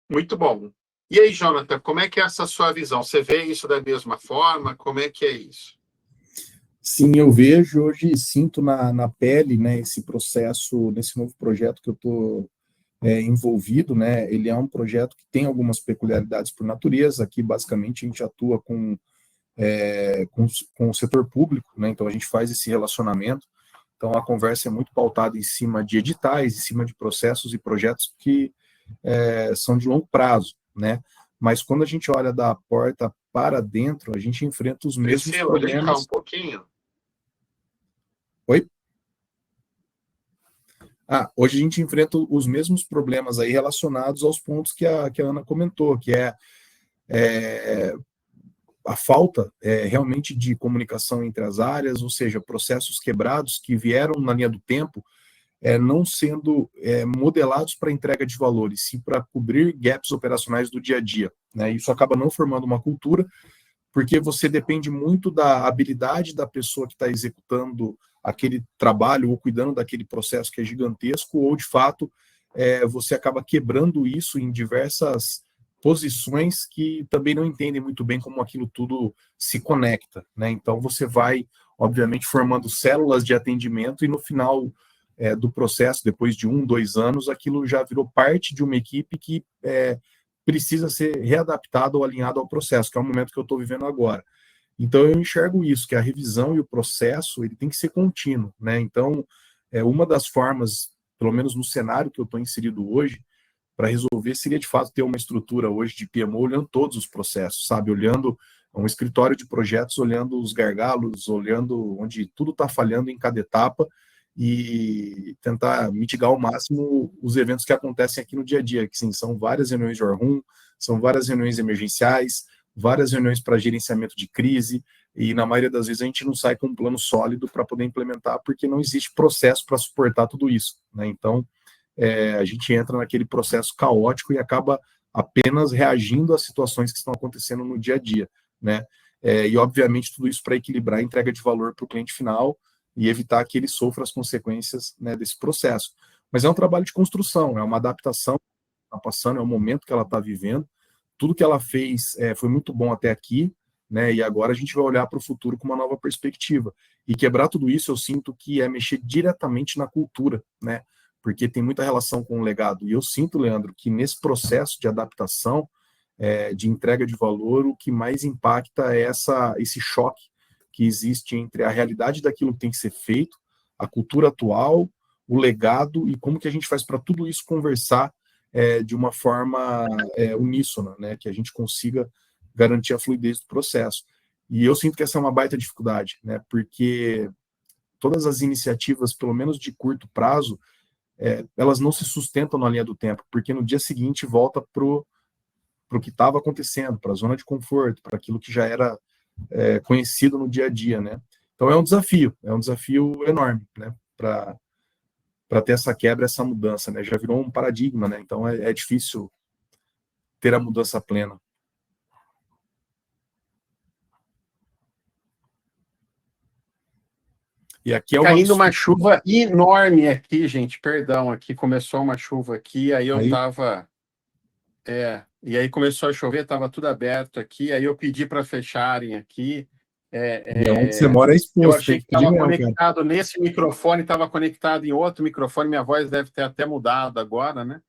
Muito bom. E aí, Jonathan, como é que é essa sua visão? Você vê isso da mesma forma? Como é que é isso? Sim, eu vejo hoje, sinto na pele, né, esse processo, nesse novo projeto que eu estou envolvido, né, ele é um projeto que tem algumas peculiaridades por natureza. Aqui, basicamente, a gente atua com o setor público, né, então a gente faz esse relacionamento. Então, a conversa é muito pautada em cima de editais, em cima de processos e projetos que são de longo prazo, né? Mas quando a gente olha da porta para dentro, a gente enfrenta os mesmos problemas. Deixa um pouquinho. Oi? Hoje a gente enfrenta os mesmos problemas aí relacionados aos pontos que a Ana comentou, que é a falta realmente de comunicação entre as áreas, ou seja, processos quebrados que vieram na linha do tempo, não sendo modelados para entrega de valores, sim para cobrir gaps operacionais do dia a dia. Né? Isso acaba não formando uma cultura, porque você depende muito da habilidade da pessoa que está executando aquele trabalho ou cuidando daquele processo que é gigantesco, ou de fato você acaba quebrando isso em diversas posições que também não entendem muito bem como aquilo tudo se conecta. Né? Então você vai, obviamente, formando células de atendimento e no final do processo, depois de 1, 2 anos, aquilo já virou parte de uma equipe que precisa ser readaptado ou alinhado ao processo, que é o momento que eu estou vivendo agora. Então, eu enxergo isso, que a revisão e o processo, ele tem que ser contínuo, né? Então, uma das formas, pelo menos no cenário que eu estou inserido hoje, para resolver, seria, de fato, ter uma estrutura hoje de PMO olhando todos os processos, sabe? Olhando um escritório de projetos, olhando os gargalos, olhando onde tudo está falhando em cada etapa, e tentar mitigar ao máximo os eventos que acontecem aqui no dia a dia, que sim, são várias reuniões de War Room, são várias reuniões emergenciais, várias reuniões para gerenciamento de crise, e na maioria das vezes a gente não sai com um plano sólido para poder implementar, porque não existe processo para suportar tudo isso. Né? Então, a gente entra naquele processo caótico e acaba apenas reagindo às situações que estão acontecendo no dia a dia. Né? E, obviamente, tudo isso para equilibrar a entrega de valor para o cliente final, e evitar que ele sofra as consequências, né, desse processo. Mas é um trabalho de construção, é uma adaptação que está passando, é o momento que ela está vivendo. Tudo que ela fez foi muito bom até aqui, né, e agora a gente vai olhar para o futuro com uma nova perspectiva. E quebrar tudo isso, eu sinto que é mexer diretamente na cultura, né, porque tem muita relação com o legado. E eu sinto, Leandro, que nesse processo de adaptação, de entrega de valor, o que mais impacta é esse choque que existe entre a realidade daquilo que tem que ser feito, a cultura atual, o legado e como que a gente faz para tudo isso conversar de uma forma uníssona, né? Que a gente consiga garantir a fluidez do processo. E eu sinto que essa é uma baita dificuldade, né? Porque todas as iniciativas, pelo menos de curto prazo, elas não se sustentam na linha do tempo, porque no dia seguinte volta para o que estava acontecendo, para a zona de conforto, para aquilo que já era conhecido no dia a dia, né? Então é um desafio enorme, né? Para ter essa quebra, essa mudança, né? Já virou um paradigma, né? Então é difícil ter a mudança plena. E aqui caindo uma chuva enorme aqui, gente. Perdão, aqui começou uma chuva aqui, aí eu tava e aí começou a chover, estava tudo aberto aqui, aí eu pedi para fecharem aqui. Onde você mora é exposto. Eu achei que estava conectado nesse microfone, estava conectado em outro microfone, minha voz deve ter até mudado agora, né?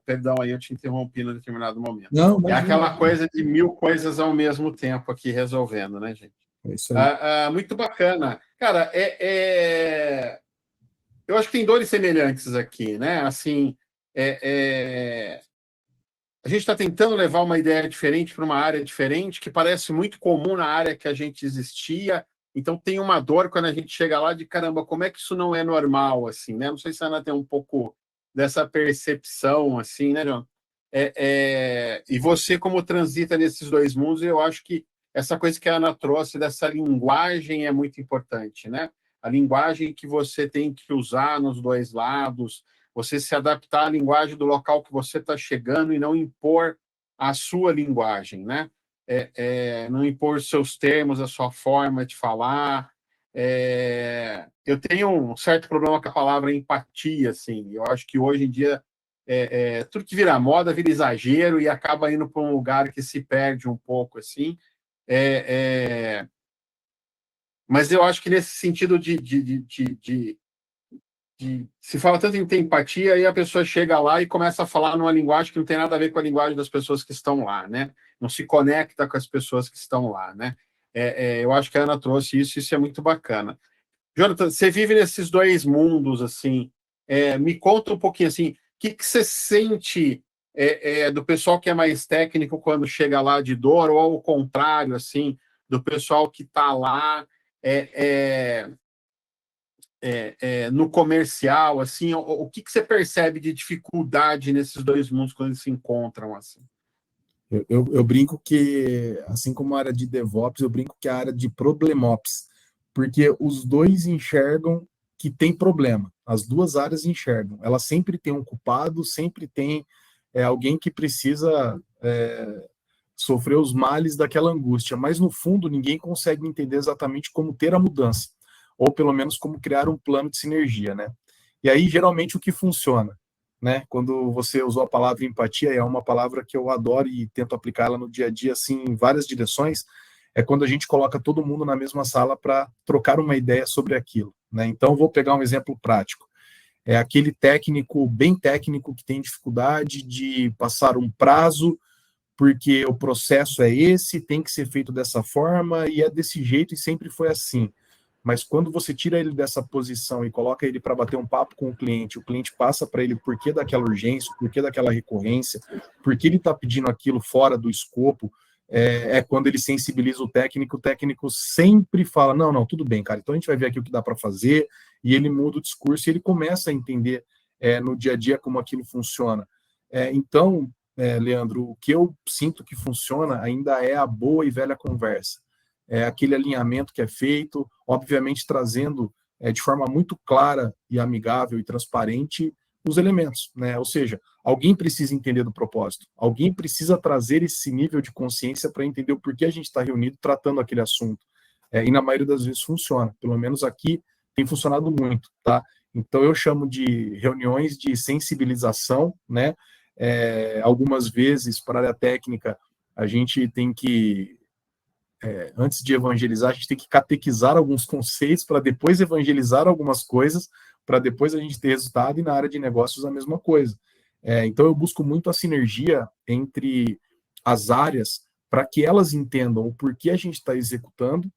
Perdão, aí eu te interrompi em determinado momento. Não, imagina. Aquela coisa de 1000 coisas ao mesmo tempo aqui resolvendo, né, gente? É isso aí. Muito bacana. Cara, eu acho que tem dores semelhantes aqui, né? Assim, a gente está tentando levar uma ideia diferente para uma área diferente, que parece muito comum na área que a gente existia. Então, tem uma dor quando a gente chega lá de caramba, como é que isso não é normal, assim, né? Não sei se a Ana tem um pouco dessa percepção, assim, né, John? E você, como transita nesses dois mundos, eu acho que essa coisa que a Ana trouxe dessa linguagem é muito importante, né? A linguagem que você tem que usar nos dois lados, você se adaptar à linguagem do local que você está chegando e não impor a sua linguagem, né? Não impor seus termos, a sua forma de falar. Eu tenho um certo problema com a palavra empatia, assim. Eu acho que hoje em dia tudo que vira moda vira exagero e acaba indo para um lugar que se perde um pouco, assim. Mas eu acho que nesse sentido se fala tanto em ter empatia, aí a pessoa chega lá e começa a falar numa linguagem que não tem nada a ver com a linguagem das pessoas que estão lá, né? Não se conecta com as pessoas que estão lá, né? Eu acho que a Ana trouxe isso é muito bacana. Jonathan, você vive nesses dois mundos, assim, me conta um pouquinho, assim, o que você sente do pessoal que é mais técnico quando chega lá de dor, ou ao contrário, assim, do pessoal que está lá, no comercial, assim, o que você percebe de dificuldade nesses dois mundos quando eles se encontram, assim? Eu brinco que, assim como a área de DevOps, eu brinco que a área de ProblemOps, porque os dois enxergam que tem problema. As duas áreas enxergam. Ela sempre tem um culpado, sempre tem alguém que precisa sofrer os males daquela angústia, mas no fundo ninguém consegue entender exatamente como ter a mudança, ou pelo menos como criar um plano de sinergia, né? E aí, geralmente, o que funciona? Né? Quando você usou a palavra empatia, é uma palavra que eu adoro e tento aplicá-la no dia a dia, assim, em várias direções, é quando a gente coloca todo mundo na mesma sala para trocar uma ideia sobre aquilo, né? Então, vou pegar um exemplo prático. É aquele técnico, bem técnico, que tem dificuldade de passar um prazo, porque o processo é esse, tem que ser feito dessa forma, e é desse jeito, e sempre foi assim. Mas quando você tira ele dessa posição e coloca ele para bater um papo com o cliente passa para ele o porquê daquela urgência, o porquê daquela recorrência, por que ele está pedindo aquilo fora do escopo, quando ele sensibiliza o técnico sempre fala, não, tudo bem, cara, então a gente vai ver aqui o que dá para fazer, e ele muda o discurso e ele começa a entender no dia a dia como aquilo funciona. Então, Leandro, o que eu sinto que funciona ainda é a boa e velha conversa. É aquele alinhamento que é feito, obviamente trazendo de forma muito clara e amigável e transparente os elementos, né? Ou seja, alguém precisa entender do propósito, alguém precisa trazer esse nível de consciência para entender o porquê a gente está reunido tratando aquele assunto. E na maioria das vezes funciona, pelo menos aqui tem funcionado muito, tá? Então eu chamo de reuniões de sensibilização, né? Algumas vezes, para a área técnica, a gente tem que antes de evangelizar, a gente tem que catequizar alguns conceitos para depois evangelizar algumas coisas, para depois a gente ter resultado, e na área de negócios a mesma coisa. Então eu busco muito a sinergia entre as áreas para que elas entendam o porquê a gente está executando,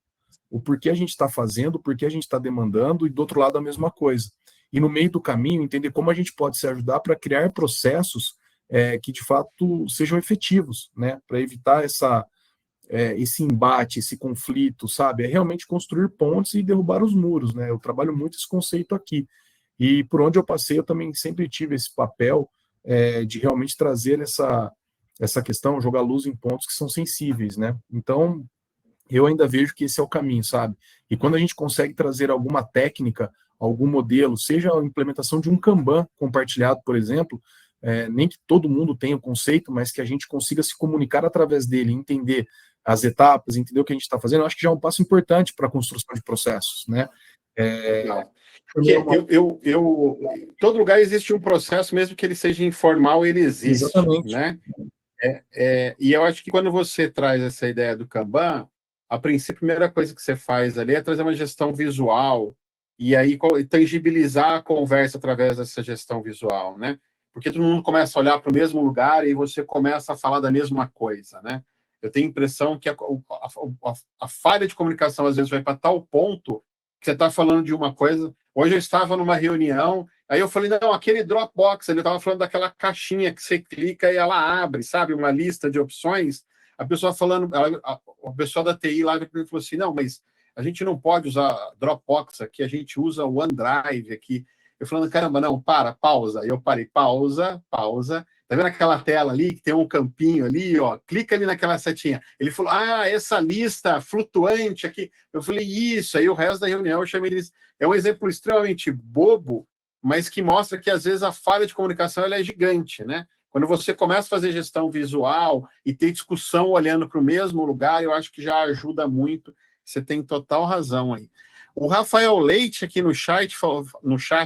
o porquê a gente está fazendo, o porquê a gente está demandando, e do outro lado a mesma coisa. E no meio do caminho, entender como a gente pode se ajudar para criar processos que de fato sejam efetivos, né? Para evitar esse embate, esse conflito, sabe? É realmente construir pontes e derrubar os muros, né? Eu trabalho muito esse conceito aqui. E por onde eu passei, eu também sempre tive esse papel de realmente trazer essa questão, jogar luz em pontos que são sensíveis, né? Então, eu ainda vejo que esse é o caminho, sabe? E quando a gente consegue trazer alguma técnica, algum modelo, seja a implementação de um Kanban compartilhado, por exemplo, nem que todo mundo tenha o conceito, mas que a gente consiga se comunicar através dele, entender as etapas, entender o que a gente está fazendo, eu acho que já é um passo importante para a construção de processos, né? Todo lugar existe um processo, mesmo que ele seja informal, ele existe. Exatamente. Né? E eu acho que quando você traz essa ideia do Kanban, a princípio, a primeira coisa que você faz ali é trazer uma gestão visual e aí tangibilizar a conversa através dessa gestão visual, né? Porque todo mundo começa a olhar para o mesmo lugar e você começa a falar da mesma coisa, né? Eu tenho a impressão que a falha de comunicação às vezes vai para tal ponto que você está falando de uma coisa. Hoje eu estava numa reunião, aí eu falei, não, aquele Dropbox, ele estava falando daquela caixinha que você clica e ela abre, sabe? Uma lista de opções. A pessoa falando, a pessoa da TI lá falou assim, não, mas a gente não pode usar Dropbox aqui, a gente usa o OneDrive aqui. Eu falando, caramba, não, pausa. Aí eu parei, pausa. Tá vendo aquela tela ali, que tem um campinho ali, ó, clica ali naquela setinha. Ele falou, essa lista flutuante aqui. Eu falei, isso. Aí o resto da reunião eu chamei eles. É um exemplo extremamente bobo, mas que mostra que às vezes a falha de comunicação ela é gigante, né? Quando você começa a fazer gestão visual e ter discussão olhando para o mesmo lugar, eu acho que já ajuda muito. Você tem total razão aí. O Rafael Leite aqui no chat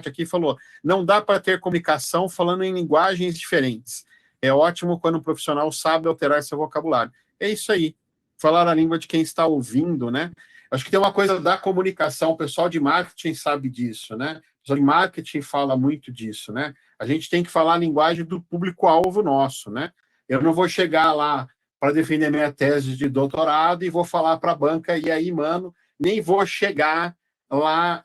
aqui falou, não dá para ter comunicação falando em linguagens diferentes. É ótimo quando um profissional sabe alterar seu vocabulário. É isso aí. Falar a língua de quem está ouvindo, né? Acho que tem uma coisa da comunicação, o pessoal de marketing sabe disso, né? O pessoal de marketing fala muito disso, né? A gente tem que falar a linguagem do público-alvo nosso, né? Eu não vou chegar lá para defender minha tese de doutorado e vou falar para a banca, e aí, mano, nem vou chegar lá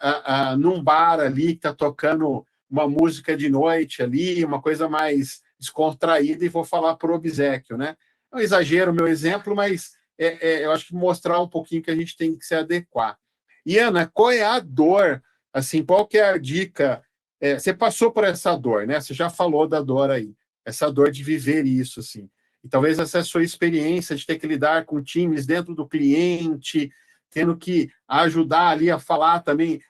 num bar ali que está tocando uma música de noite ali, uma coisa mais descontraída, e vou falar por obséquio, né? É um exagero o meu exemplo, mas eu acho que mostrar um pouquinho que a gente tem que se adequar. E, Ana, qual é a dor assim, qual que é a dica? Você passou por essa dor, né? Você já falou da dor aí, essa dor de viver isso, assim. E talvez essa é a sua experiência de ter que lidar com times dentro do cliente, tendo que ajudar ali a falar também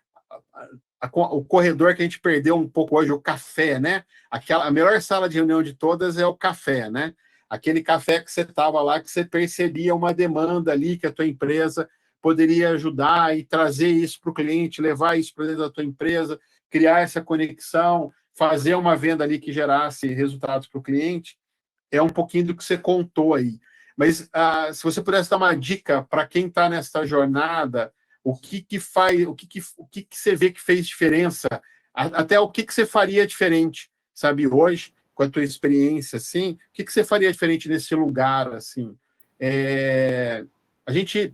o corredor que a gente perdeu um pouco hoje, o café, né? A melhor sala de reunião de todas é o café, né? Aquele café que você estava lá, que você percebia uma demanda ali que a tua empresa poderia ajudar e trazer isso para o cliente, levar isso para dentro da tua empresa, criar essa conexão, fazer uma venda ali que gerasse resultados para o cliente. É um pouquinho do que você contou aí. Mas se você pudesse dar uma dica para quem está nessa jornada, o que você vê que fez diferença, até o que você faria diferente, sabe, hoje, com a tua experiência, assim, o que você faria diferente nesse lugar, assim? A gente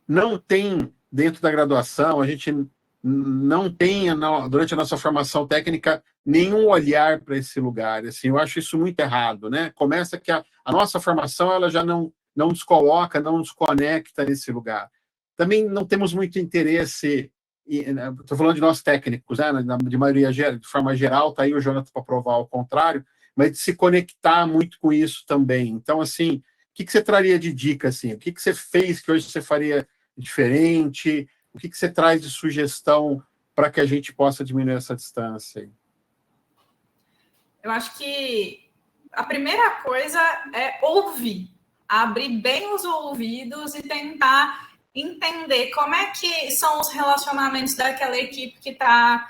não tem, dentro da graduação, a gente não tem, durante a nossa formação técnica, nenhum olhar para esse lugar. Assim, eu acho isso muito errado, né? Começa que a nossa formação ela já não nos coloca, não nos conecta nesse lugar. Também não temos muito interesse, estou falando de nós técnicos, né? De maioria, de forma geral, está aí o Jonathan para provar o contrário, mas de se conectar muito com isso também. Então, assim, o que você traria de dica? Assim? O que você fez que hoje você faria diferente? O que você traz de sugestão para que a gente possa diminuir essa distância aí? Eu acho que a primeira coisa é ouvir, abrir bem os ouvidos e tentar entender como é que são os relacionamentos daquela equipe que está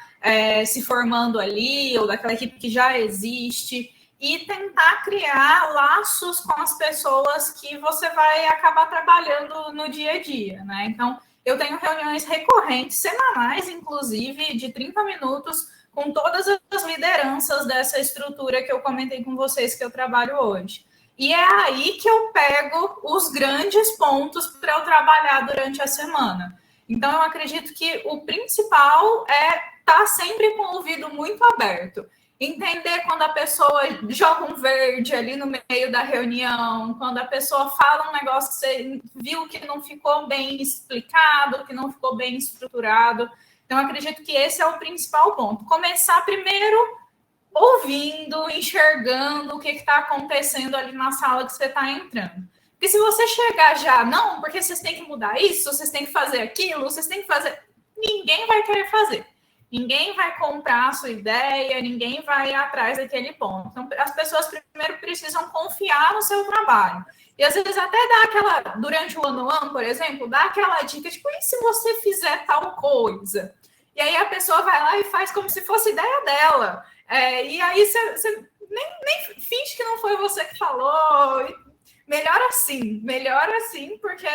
se formando ali, ou daquela equipe que já existe, e tentar criar laços com as pessoas que você vai acabar trabalhando no dia a dia, né? Então, eu tenho reuniões recorrentes, semanais, inclusive, de 30 minutos, com todas as lideranças dessa estrutura que eu comentei com vocês que eu trabalho hoje. E é aí que eu pego os grandes pontos para eu trabalhar durante a semana. Então, eu acredito que o principal é estar sempre com o ouvido muito aberto. Entender quando a pessoa joga um verde ali no meio da reunião, quando a pessoa fala um negócio que você viu que não ficou bem explicado, que não ficou bem estruturado. Então, acredito que esse é o principal ponto. Começar primeiro ouvindo, enxergando o que está acontecendo ali na sala que você está entrando. Porque se você chegar já, não, porque vocês têm que mudar isso, vocês têm que fazer aquilo, vocês têm que fazer... Ninguém vai querer fazer. Ninguém vai comprar a sua ideia, ninguém vai ir atrás daquele ponto. Então, as pessoas primeiro precisam confiar no seu trabalho. E às vezes até dá aquela, durante o ano, por exemplo, dá aquela dica, tipo, e se você fizer tal coisa? E aí a pessoa vai lá e faz como se fosse ideia dela. E aí você nem finge que não foi você que falou. Melhor assim, porque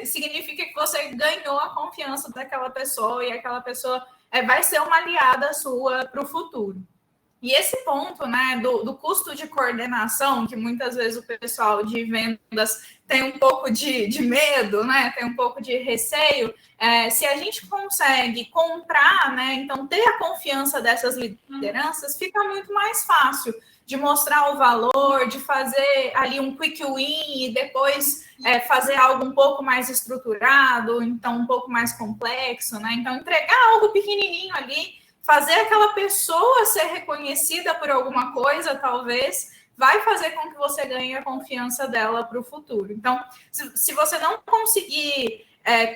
significa que você ganhou a confiança daquela pessoa e aquela pessoa vai ser uma aliada sua para o futuro. E esse ponto, né, do custo de coordenação, que muitas vezes o pessoal de vendas tem um pouco de medo, né, tem um pouco de receio, se a gente consegue comprar, né, então ter a confiança dessas lideranças, fica muito mais fácil de mostrar o valor, de fazer ali um quick win e depois fazer algo um pouco mais estruturado, então um pouco mais complexo, né? Então, entregar algo pequenininho ali, fazer aquela pessoa ser reconhecida por alguma coisa, talvez, vai fazer com que você ganhe a confiança dela para o futuro. Então, se você não conseguir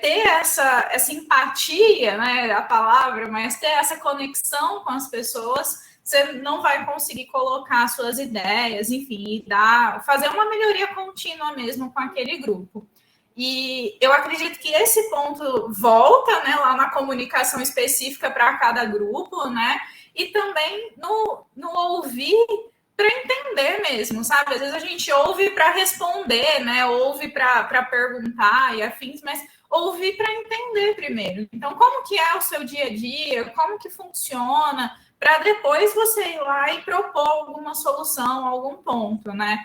ter essa empatia, né, a palavra, mas ter essa conexão com as pessoas, você não vai conseguir colocar suas ideias, enfim, fazer uma melhoria contínua mesmo com aquele grupo. E eu acredito que esse ponto volta, né, lá na comunicação específica para cada grupo, né, e também no ouvir para entender mesmo, sabe? Às vezes a gente ouve para responder, né, ouve para perguntar e afins, mas ouvir para entender primeiro. Então, como que é o seu dia a dia, como que funciona, para depois você ir lá e propor alguma solução, algum ponto, né?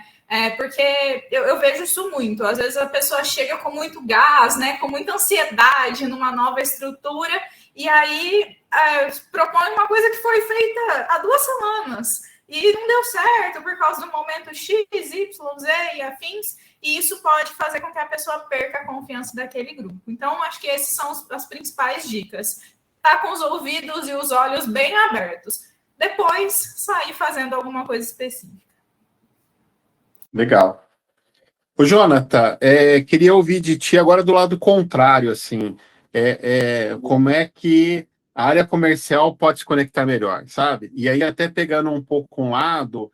Porque eu vejo isso muito. Às vezes a pessoa chega com muito gás, né? Com muita ansiedade numa nova estrutura, e aí propõe uma coisa que foi feita há 2 semanas e não deu certo por causa do momento X, Y, Z e afins, e isso pode fazer com que a pessoa perca a confiança daquele grupo. Então, acho que essas são as principais dicas. estar com os ouvidos e os olhos bem abertos. Depois, sair fazendo alguma coisa específica. Legal. Ô, Jonathan, queria ouvir de ti agora do lado contrário, assim, como é que a área comercial pode se conectar melhor, sabe? E aí até pegando um pouco um lado,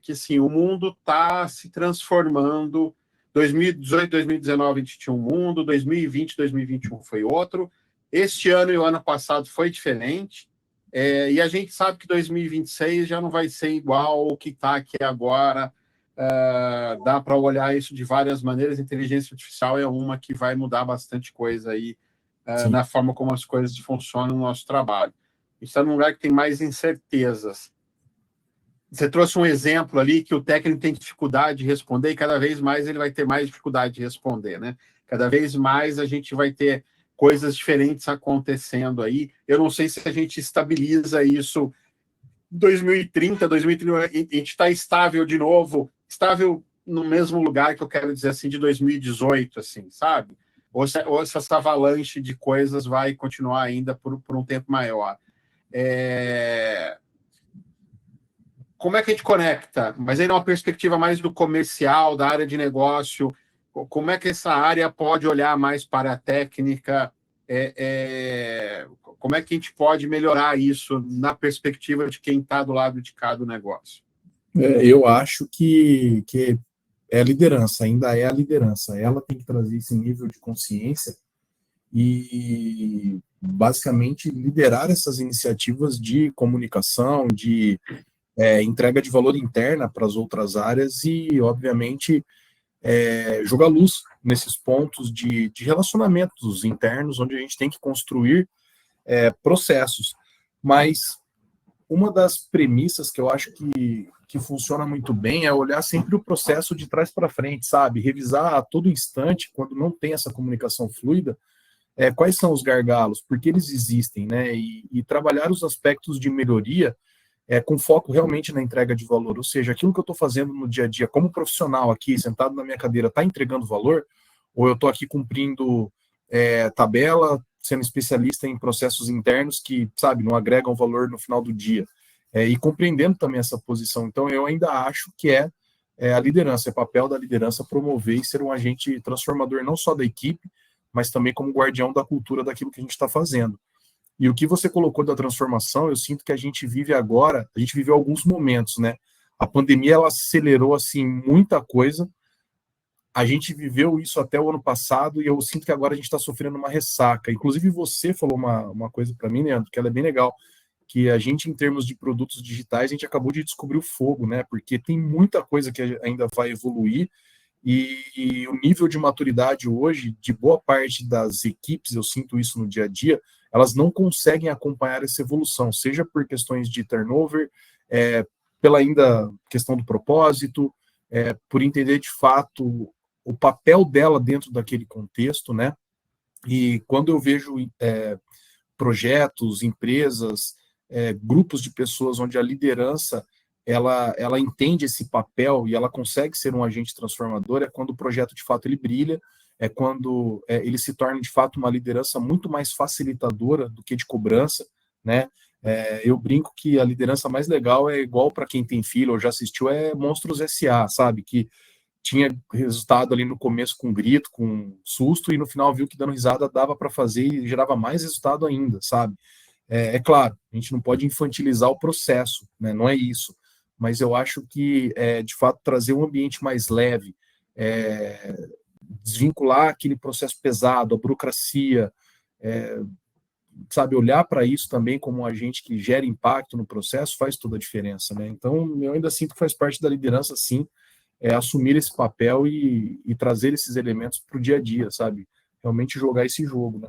que assim, o mundo está se transformando. 2018, 2019 a gente tinha um mundo, 2020, 2021 foi outro. Este ano e o ano passado foi diferente. E a gente sabe que 2026 já não vai ser igual o que está aqui agora. Dá para olhar isso de várias maneiras. A inteligência artificial é uma que vai mudar bastante coisa aí na forma como as coisas funcionam no nosso trabalho. A gente está num lugar que tem mais incertezas. Você trouxe um exemplo ali que o técnico tem dificuldade de responder e cada vez mais ele vai ter mais dificuldade de responder, né? Cada vez mais a gente vai ter coisas diferentes acontecendo aí. Eu não sei se a gente estabiliza isso 2030, 2031, a gente está estável de novo, estável no mesmo lugar que eu quero dizer assim, de 2018, assim, sabe? Ou se essa avalanche de coisas vai continuar ainda por um tempo maior. Como é que a gente conecta? Mas aí numa perspectiva mais do comercial, da área de negócio, como é que essa área pode olhar mais para a técnica? Como é que a gente pode melhorar isso na perspectiva de quem está do lado de cá do negócio? Eu acho que é a liderança, ainda é a liderança. Ela tem que trazer esse nível de consciência e, basicamente, liderar essas iniciativas de comunicação, de entrega de valor interna para as outras áreas e, obviamente, jogar luz nesses pontos de relacionamentos internos, onde a gente tem que construir processos. Mas uma das premissas que eu acho que funciona muito bem é olhar sempre o processo de trás para frente, sabe? Revisar a todo instante, quando não tem essa comunicação fluida, quais são os gargalos, por que eles existem, né? E trabalhar os aspectos de melhoria com foco realmente na entrega de valor, ou seja, aquilo que eu estou fazendo no dia a dia, como profissional aqui, sentado na minha cadeira, está entregando valor, ou eu estou aqui cumprindo tabela, sendo especialista em processos internos que, sabe, não agregam valor no final do dia, e compreendendo também essa posição. Então, eu ainda acho que a liderança, é papel da liderança promover e ser um agente transformador, não só da equipe, mas também como guardião da cultura daquilo que a gente está fazendo. E o que você colocou da transformação, eu sinto que a gente vive agora, a gente viveu alguns momentos, né? A pandemia, ela acelerou, assim, muita coisa. A gente viveu isso até o ano passado e eu sinto que agora a gente está sofrendo uma ressaca. Inclusive, você falou uma coisa para mim, Leandro, que ela é bem legal, que a gente, em termos de produtos digitais, a gente acabou de descobrir o fogo, né? Porque tem muita coisa que ainda vai evoluir e o nível de maturidade hoje, de boa parte das equipes, eu sinto isso no dia a dia, elas não conseguem acompanhar essa evolução, seja por questões de turnover, pela ainda questão do propósito, por entender de fato o papel dela dentro daquele contexto, né? E quando eu vejo projetos, empresas, grupos de pessoas onde a liderança ela entende esse papel e ela consegue ser um agente transformador, é quando o projeto de fato ele brilha, é quando ele se torna de fato uma liderança muito mais facilitadora do que de cobrança, né? Eu brinco que a liderança mais legal é igual para quem tem filho ou já assistiu, Monstros S.A., sabe? Que tinha resultado ali no começo com grito, com susto, e no final viu que dando risada dava para fazer e gerava mais resultado ainda, sabe? Claro, a gente não pode infantilizar o processo, né? Não é isso. Mas eu acho que, de fato, trazer um ambiente mais leve, desvincular aquele processo pesado, a burocracia, sabe, olhar para isso também como um agente que gera impacto no processo faz toda a diferença, né? Então, eu ainda sinto que faz parte da liderança, sim, assumir esse papel e trazer esses elementos para o dia a dia, sabe? Realmente jogar esse jogo, né?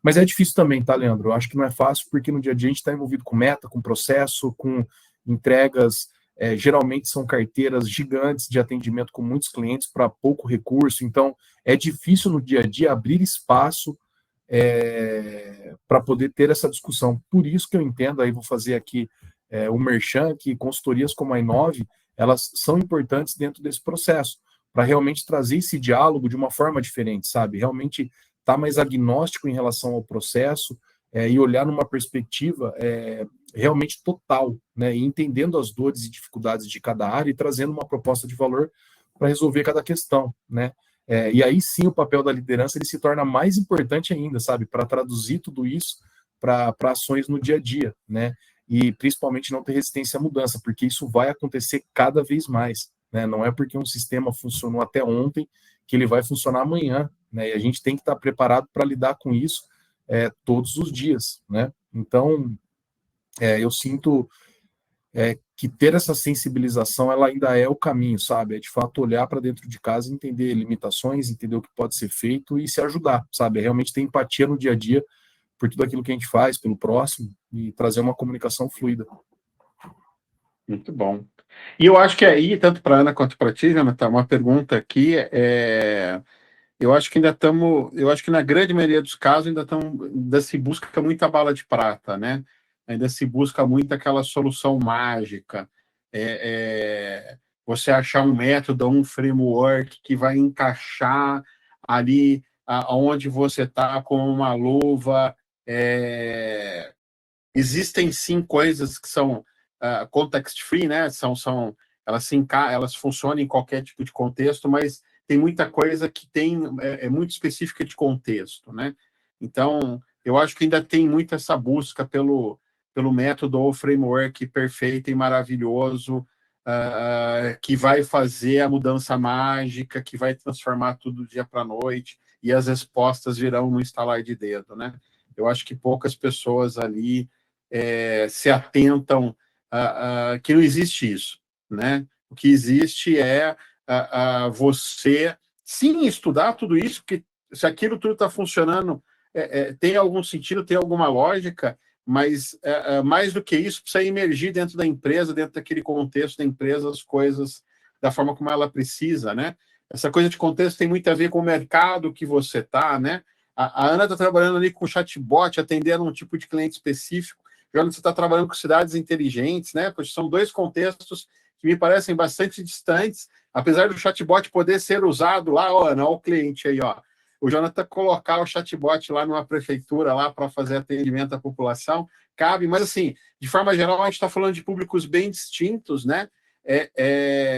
Mas é difícil também, tá, Leandro? Eu acho que não é fácil, porque no dia a dia a gente está envolvido com meta, com processo, com entregas, geralmente são carteiras gigantes de atendimento com muitos clientes para pouco recurso, então é difícil no dia a dia abrir espaço para poder ter essa discussão. Por isso que eu entendo, aí vou fazer aqui o merchan, que consultorias como a Inove, elas são importantes dentro desse processo, para realmente trazer esse diálogo de uma forma diferente, sabe? Realmente estar mais agnóstico em relação ao processo, e olhar numa perspectiva realmente total, né, e entendendo as dores e dificuldades de cada área e trazendo uma proposta de valor para resolver cada questão, né? E aí sim o papel da liderança ele se torna mais importante ainda, sabe, para traduzir tudo isso para ações no dia a dia, né? E principalmente não ter resistência à mudança, porque isso vai acontecer cada vez mais, né? Não é porque um sistema funcionou até ontem que ele vai funcionar amanhã, né? E a gente tem que estar preparado para lidar com isso todos os dias, né? Então, eu sinto que ter essa sensibilização, ela ainda é o caminho, sabe? É de fato olhar para dentro de casa, entender limitações, entender o que pode ser feito e se ajudar, sabe? É realmente ter empatia no dia a dia por tudo aquilo que a gente faz, pelo próximo, e trazer uma comunicação fluida. Muito bom. E eu acho que aí, tanto para a Ana quanto para ti, Jonathan, uma pergunta aqui eu acho que eu acho que na grande maioria dos casos ainda se busca muita bala de prata, né? Ainda se busca muito aquela solução mágica. Você achar um método, um framework que vai encaixar ali onde você está como uma luva. Existem sim coisas que são context free, né? Elas funcionam em qualquer tipo de contexto, mas tem muita coisa que é muito específica de contexto, né? Então, eu acho que ainda tem muito essa busca pelo método ou framework perfeito e maravilhoso, que vai fazer a mudança mágica, que vai transformar tudo do dia para a noite, e as respostas virão no estalar de dedo, né? Eu acho que poucas pessoas ali se atentam que não existe isso, né? O que existe é você, sim, estudar tudo isso, porque se aquilo tudo está funcionando, tem algum sentido, tem alguma lógica, mas mais do que isso, precisa emergir dentro da empresa, dentro daquele contexto da empresa, as coisas da forma como ela precisa, né? Essa coisa de contexto tem muito a ver com o mercado que você está, né? A Ana está trabalhando ali com chatbot, atendendo um tipo de cliente específico. Jonathan, você está trabalhando com cidades inteligentes, né? Porque são dois contextos que me parecem bastante distantes, apesar do chatbot poder ser usado lá, Ana, o cliente aí, ó. O Jonathan colocar o chatbot lá numa prefeitura lá para fazer atendimento à população, cabe, mas assim, de forma geral, a gente está falando de públicos bem distintos, né?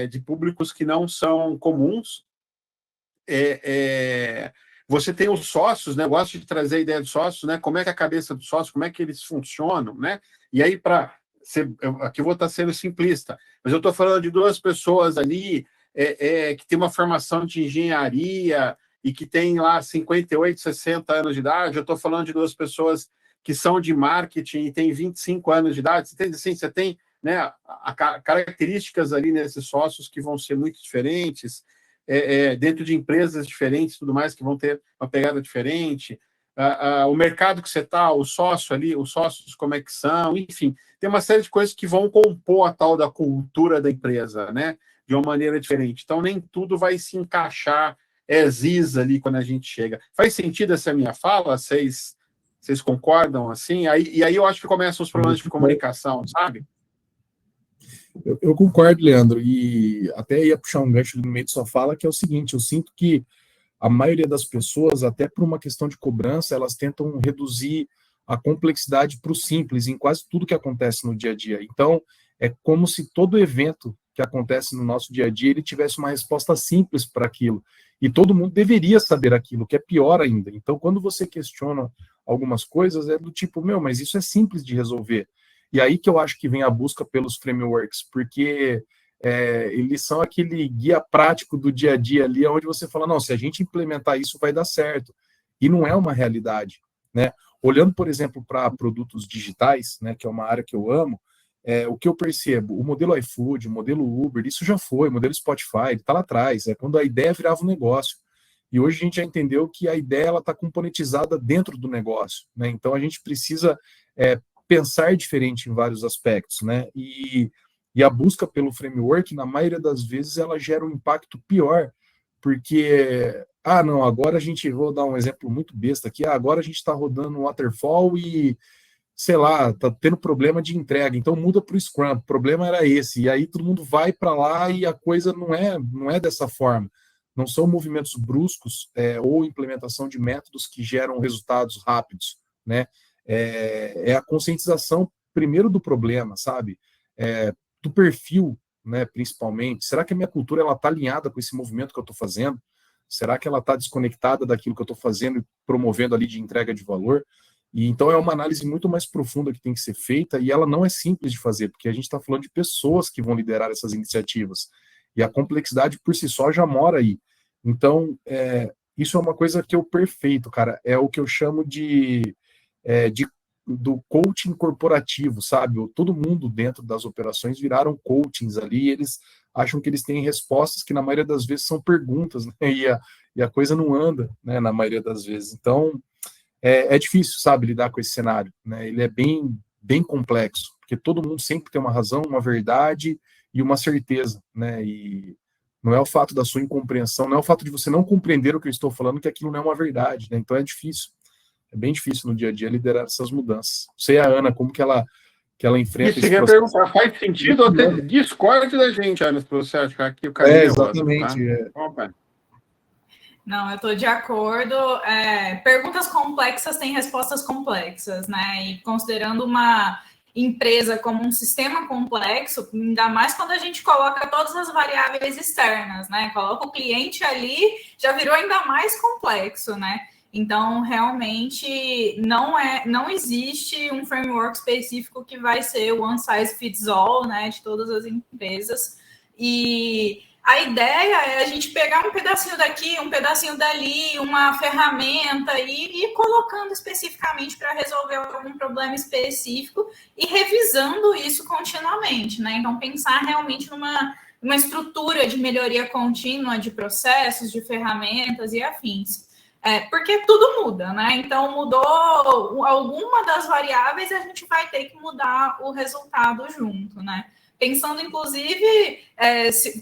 De públicos que não são comuns. Você tem os sócios, né? Eu gosto de trazer a ideia dos sócios, né? Como é que é a cabeça dos sócios, como é que eles funcionam, né? E aí, aqui eu vou estar sendo simplista, mas eu estou falando de duas pessoas ali que tem uma formação de engenharia e que tem lá 58, 60 anos de idade. Eu estou falando de duas pessoas que são de marketing e têm 25 anos de idade. Você tem né, características ali nesses sócios que vão ser muito diferentes, dentro de empresas diferentes, tudo mais, que vão ter uma pegada diferente. O mercado que você está, o sócio ali, os sócios como é que são, enfim, tem uma série de coisas que vão compor a tal da cultura da empresa, né, de uma maneira diferente. Então, nem tudo vai se encaixar ali quando a gente chega. Faz sentido essa minha fala? Vocês concordam assim? E aí eu acho que começam os problemas de comunicação, sabe? Eu concordo, Leandro, e até ia puxar um gancho no meio de sua fala, que é o seguinte: eu sinto que a maioria das pessoas, até por uma questão de cobrança, elas tentam reduzir a complexidade para o simples em quase tudo que acontece no dia a dia. Então, é como se todo evento que acontece no nosso dia a dia, ele tivesse uma resposta simples para aquilo. E todo mundo deveria saber aquilo, que é pior ainda. Então, quando você questiona algumas coisas, é do tipo, mas isso é simples de resolver. E aí que eu acho que vem a busca pelos frameworks, porque eles são aquele guia prático do dia a dia ali, onde você fala, não, se a gente implementar isso, vai dar certo. E não é uma realidade, né? Olhando, por exemplo, para produtos digitais, né, que é uma área que eu amo, o que eu percebo, o modelo iFood, o modelo Uber, isso já foi, o modelo Spotify, ele está lá atrás, quando a ideia virava um negócio. E hoje a gente já entendeu que a ideia está componentizada dentro do negócio, né? Então a gente precisa pensar diferente em vários aspectos, né? E a busca pelo framework, na maioria das vezes, ela gera um impacto pior, porque, não, agora vou dar um exemplo muito besta aqui, agora a gente está rodando um waterfall e, sei lá, tá tendo problema de entrega, então muda para o Scrum, o problema era esse, e aí todo mundo vai para lá e a coisa não é dessa forma. Não são movimentos bruscos ou implementação de métodos que geram resultados rápidos, né? é a conscientização, primeiro, do problema, sabe? Do perfil, né, principalmente. Será que a minha cultura está alinhada com esse movimento que eu estou fazendo? Será que ela está desconectada daquilo que eu estou fazendo e promovendo ali de entrega de valor? E então é uma análise muito mais profunda que tem que ser feita, e ela não é simples de fazer, porque a gente está falando de pessoas que vão liderar essas iniciativas, e a complexidade por si só já mora aí. Então, isso é uma coisa que eu perfeito, cara, é o que eu chamo do coaching corporativo, sabe? Todo mundo dentro das operações viraram coachings ali, e eles acham que eles têm respostas que na maioria das vezes são perguntas, né? E a coisa não anda, né, na maioria das vezes. Então, é difícil, sabe, lidar com esse cenário, né? Ele é bem, bem complexo, porque todo mundo sempre tem uma razão, uma verdade e uma certeza, né? E não é o fato da sua incompreensão, não é o fato de você não compreender o que eu estou falando que aquilo não é uma verdade, né? Então é difícil, é bem difícil no dia a dia liderar essas mudanças. Não sei a Ana, como que ela enfrenta Isso que eu ia perguntar, faz sentido ou tem discorde da gente, Ana, para você achar que o caminho é outro, exatamente. Tá? Opa. Não, eu estou de acordo. Perguntas complexas têm respostas complexas, né? E considerando uma empresa como um sistema complexo, ainda mais quando a gente coloca todas as variáveis externas, né? Coloca o cliente ali, já virou ainda mais complexo, né? Então, realmente, não existe um framework específico que vai ser o one size fits all, né? De todas as empresas. E a ideia é a gente pegar um pedacinho daqui, um pedacinho dali, uma ferramenta e ir colocando especificamente para resolver algum problema específico e revisando isso continuamente, né? Então, pensar realmente numa estrutura de melhoria contínua de processos, de ferramentas e afins. Porque tudo muda, né? Então, mudou alguma das variáveis, a gente vai ter que mudar o resultado junto, né? Pensando, inclusive,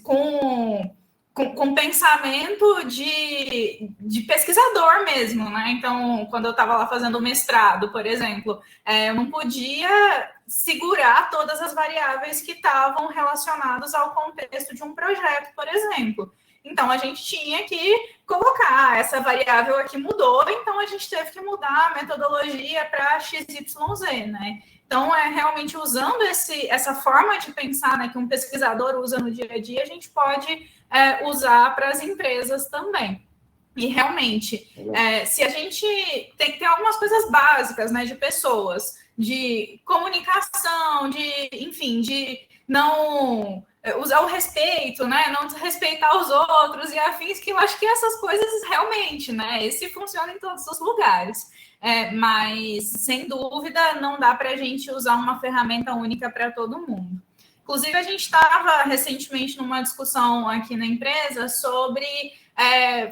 com pensamento de pesquisador mesmo, né? Então, quando eu estava lá fazendo o mestrado, por exemplo, eu não podia segurar todas as variáveis que estavam relacionadas ao contexto de um projeto, por exemplo. Então, a gente tinha que colocar, essa variável aqui mudou, então a gente teve que mudar a metodologia para XYZ, né? Então, realmente usando essa forma de pensar, né, que um pesquisador usa no dia a dia, a gente pode usar para as empresas também. E realmente, se a gente tem que ter algumas coisas básicas, né, de pessoas, de comunicação, de não usar o respeito, né, não desrespeitar os outros e afins, que eu acho que essas coisas realmente, né, esse funciona em todos os lugares. Mas, sem dúvida, não dá para a gente usar uma ferramenta única para todo mundo. Inclusive, a gente estava recentemente numa discussão aqui na empresa sobre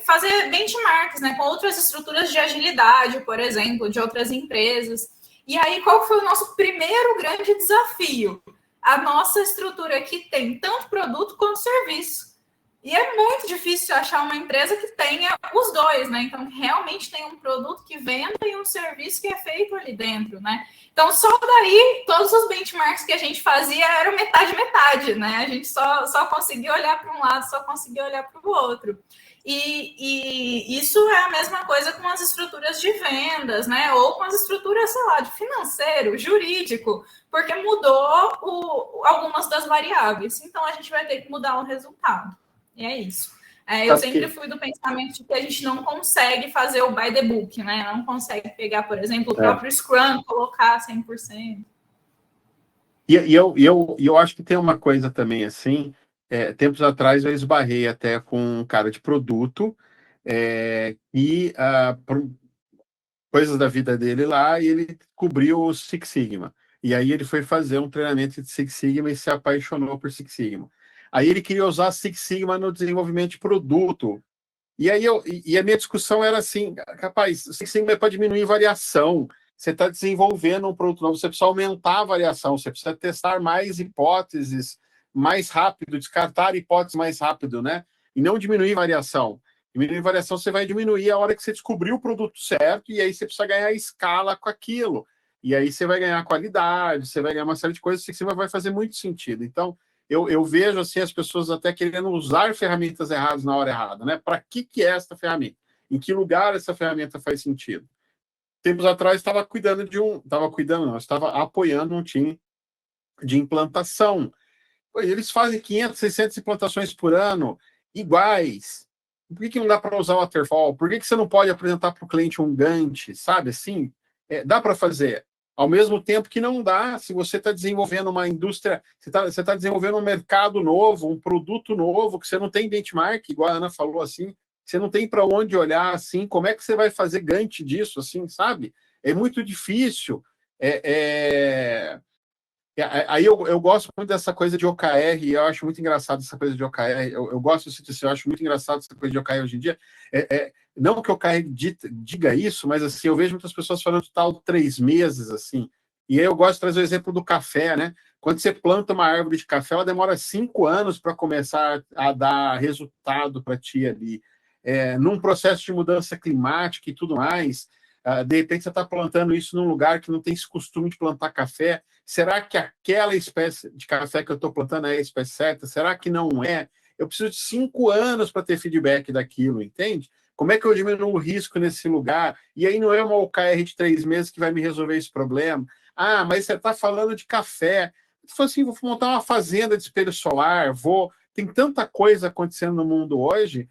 fazer benchmarks, né, com outras estruturas de agilidade, por exemplo, de outras empresas. E aí, qual foi o nosso primeiro grande desafio? A nossa estrutura aqui tem tanto produto quanto serviço. E é muito difícil achar uma empresa que tenha os dois, né? Então, realmente tem um produto que venda e um serviço que é feito ali dentro, né? Então, só daí, todos os benchmarks que a gente fazia eram metade, né? A gente só conseguia olhar para um lado, só conseguia olhar para o outro. E isso é a mesma coisa com as estruturas de vendas, né? Ou com as estruturas, sei lá, de financeiro, jurídico, porque mudou algumas das variáveis. Então, a gente vai ter que mudar o resultado. E é isso. Eu sempre fui do pensamento de que a gente não consegue fazer o by the book, né? Não consegue pegar, por exemplo, o próprio Scrum, colocar 100%. E eu acho que tem uma coisa também, assim, tempos atrás eu esbarrei até com um cara de produto coisas da vida dele lá, e ele cobriu o Six Sigma. E aí ele foi fazer um treinamento de Six Sigma e se apaixonou por Six Sigma. Aí ele queria usar Six Sigma no desenvolvimento de produto. E aí a minha discussão era assim, rapaz, Six Sigma é para diminuir variação. Você está desenvolvendo um produto novo, você precisa aumentar a variação, você precisa testar mais hipóteses mais rápido, descartar hipóteses mais rápido, né? E não diminuir variação. Diminuir variação, você vai diminuir a hora que você descobrir o produto certo, e aí você precisa ganhar escala com aquilo. E aí você vai ganhar qualidade, você vai ganhar uma série de coisas, que vai fazer muito sentido. Então, eu vejo assim as pessoas até querendo usar ferramentas erradas na hora errada, né? Para que é esta ferramenta? Em que lugar essa ferramenta faz sentido? tempos atrás estava estava apoiando um time de implantação. Eles fazem 500, 600 implantações por ano, iguais. Por que não dá para usar o Waterfall? Por que você não pode apresentar para o cliente um Gantt, sabe? Assim, dá para fazer. Ao mesmo tempo que não dá, se você está desenvolvendo uma indústria, você tá desenvolvendo um mercado novo, um produto novo, que você não tem benchmark, igual a Ana falou, assim, você não tem para onde olhar, assim, como é que você vai fazer Gantt disso, assim, sabe? É muito difícil. Aí eu gosto muito dessa coisa de OKR, e eu acho muito engraçado essa coisa de OKR. Eu gosto disso, eu acho muito engraçado essa coisa de OKR hoje em dia. Não que o OKR diga isso, mas assim, eu vejo muitas pessoas falando de tal 3 meses, assim. E aí eu gosto de trazer o exemplo do café, né? Quando você planta uma árvore de café, ela demora 5 anos para começar a dar resultado para ti ali. Num processo de mudança climática e tudo mais, de repente você está plantando isso num lugar que não tem esse costume de plantar café. Será que aquela espécie de café que eu estou plantando é a espécie certa? Será que não é? Eu preciso de 5 anos para ter feedback daquilo, entende? Como é que eu diminuo o risco nesse lugar? E aí não é uma OKR de 3 meses que vai me resolver esse problema. Ah, mas você está falando de café. Se for assim, vou montar uma fazenda de espelho solar, Tem tanta coisa acontecendo no mundo hoje,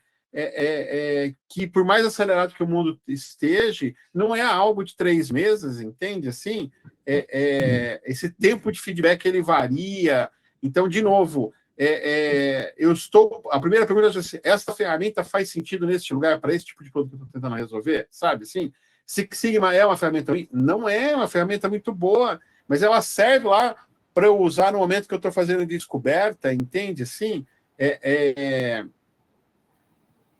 que por mais acelerado que o mundo esteja, não é algo de 3 meses, entende? Assim, esse tempo de feedback ele varia. Então, de novo, a primeira pergunta é assim, essa ferramenta faz sentido nesse lugar para esse tipo de produto que eu estou tentando resolver, sabe? Assim, Six Sigma é uma ferramenta ruim? Não é uma ferramenta muito boa, mas ela serve lá para eu usar no momento que eu estou fazendo descoberta, entende? Assim,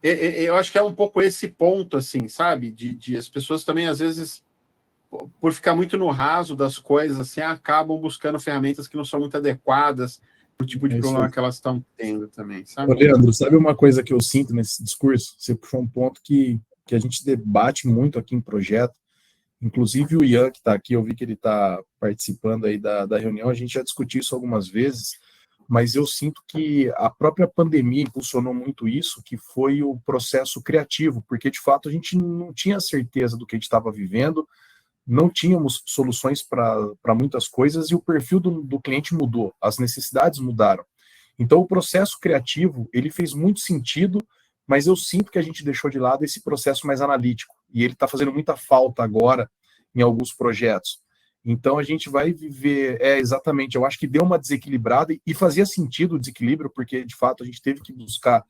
eu acho que é um pouco esse ponto, assim, sabe? De as pessoas também, às vezes, por ficar muito no raso das coisas, assim, acabam buscando ferramentas que não são muito adequadas para o tipo de problema que elas estão tendo também, sabe? Ô, Leandro, sabe uma coisa que eu sinto nesse discurso? Você puxou um ponto que a gente debate muito aqui em projeto. Inclusive o Ian, que está aqui, eu vi que ele está participando aí da reunião, a gente já discutiu isso algumas vezes, mas eu sinto que a própria pandemia impulsionou muito isso, que foi o processo criativo, porque de fato a gente não tinha certeza do que a gente estava vivendo, não tínhamos soluções para muitas coisas e o perfil do cliente mudou, as necessidades mudaram. Então o processo criativo, ele fez muito sentido, mas eu sinto que a gente deixou de lado esse processo mais analítico, e ele está fazendo muita falta agora em alguns projetos. Então a gente vai viver, exatamente, eu acho que deu uma desequilibrada, e fazia sentido o desequilíbrio, porque de fato a gente teve que buscar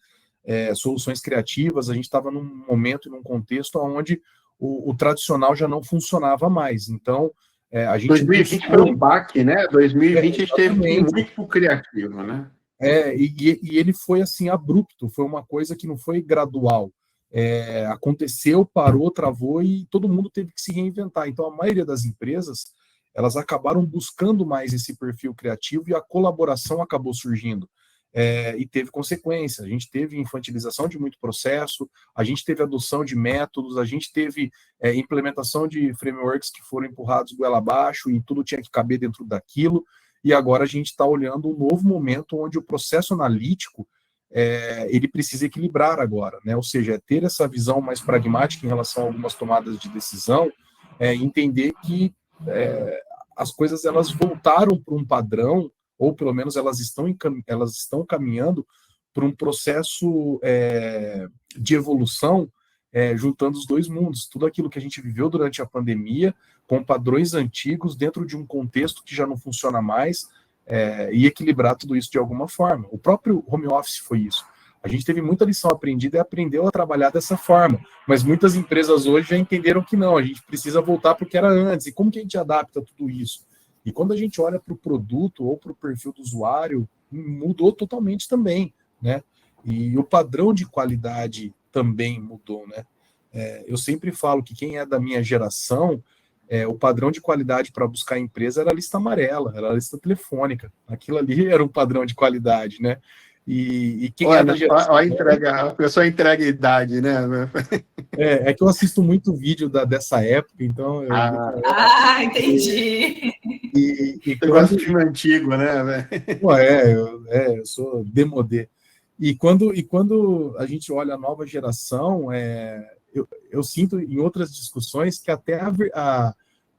soluções criativas, a gente estava num momento e num contexto onde o tradicional já não funcionava mais. Então, a gente... 2020 foi um baque, né? 2020 a gente teve que ir muito criativo, né? E ele foi assim, abrupto, foi uma coisa que não foi gradual. Aconteceu, parou, travou e todo mundo teve que se reinventar. Então, a maioria das empresas, elas acabaram buscando mais esse perfil criativo e a colaboração acabou surgindo. E teve consequência. A gente teve infantilização de muito processo, a gente teve adoção de métodos, a gente teve implementação de frameworks que foram empurrados goela abaixo e tudo tinha que caber dentro daquilo. E agora a gente está olhando um novo momento onde o processo analítico ele precisa equilibrar agora, né? Ou seja, ter essa visão mais pragmática em relação a algumas tomadas de decisão, entender que as coisas elas voltaram para um padrão, ou pelo menos elas estão caminhando para um processo de evolução, juntando os dois mundos, tudo aquilo que a gente viveu durante a pandemia, com padrões antigos dentro de um contexto que já não funciona mais, e equilibrar tudo isso de alguma forma. O próprio home office foi isso. A gente teve muita lição aprendida e aprendeu a trabalhar dessa forma, mas muitas empresas hoje já entenderam que não, a gente precisa voltar para o que era antes, e como que a gente adapta tudo isso? E quando a gente olha para o produto ou para o perfil do usuário, mudou totalmente também, né? E o padrão de qualidade também mudou, né? Eu sempre falo que quem é da minha geração, o padrão de qualidade para buscar a empresa era a lista amarela, era a lista telefônica. Aquilo ali era um padrão de qualidade, né? E quem é da geração... A pessoa entrega a idade, né? É que eu assisto muito vídeo dessa época, então... Entendi. E gosto de filme antigo, né? Eu sou demodê. E quando a gente olha a nova geração, eu sinto em outras discussões que até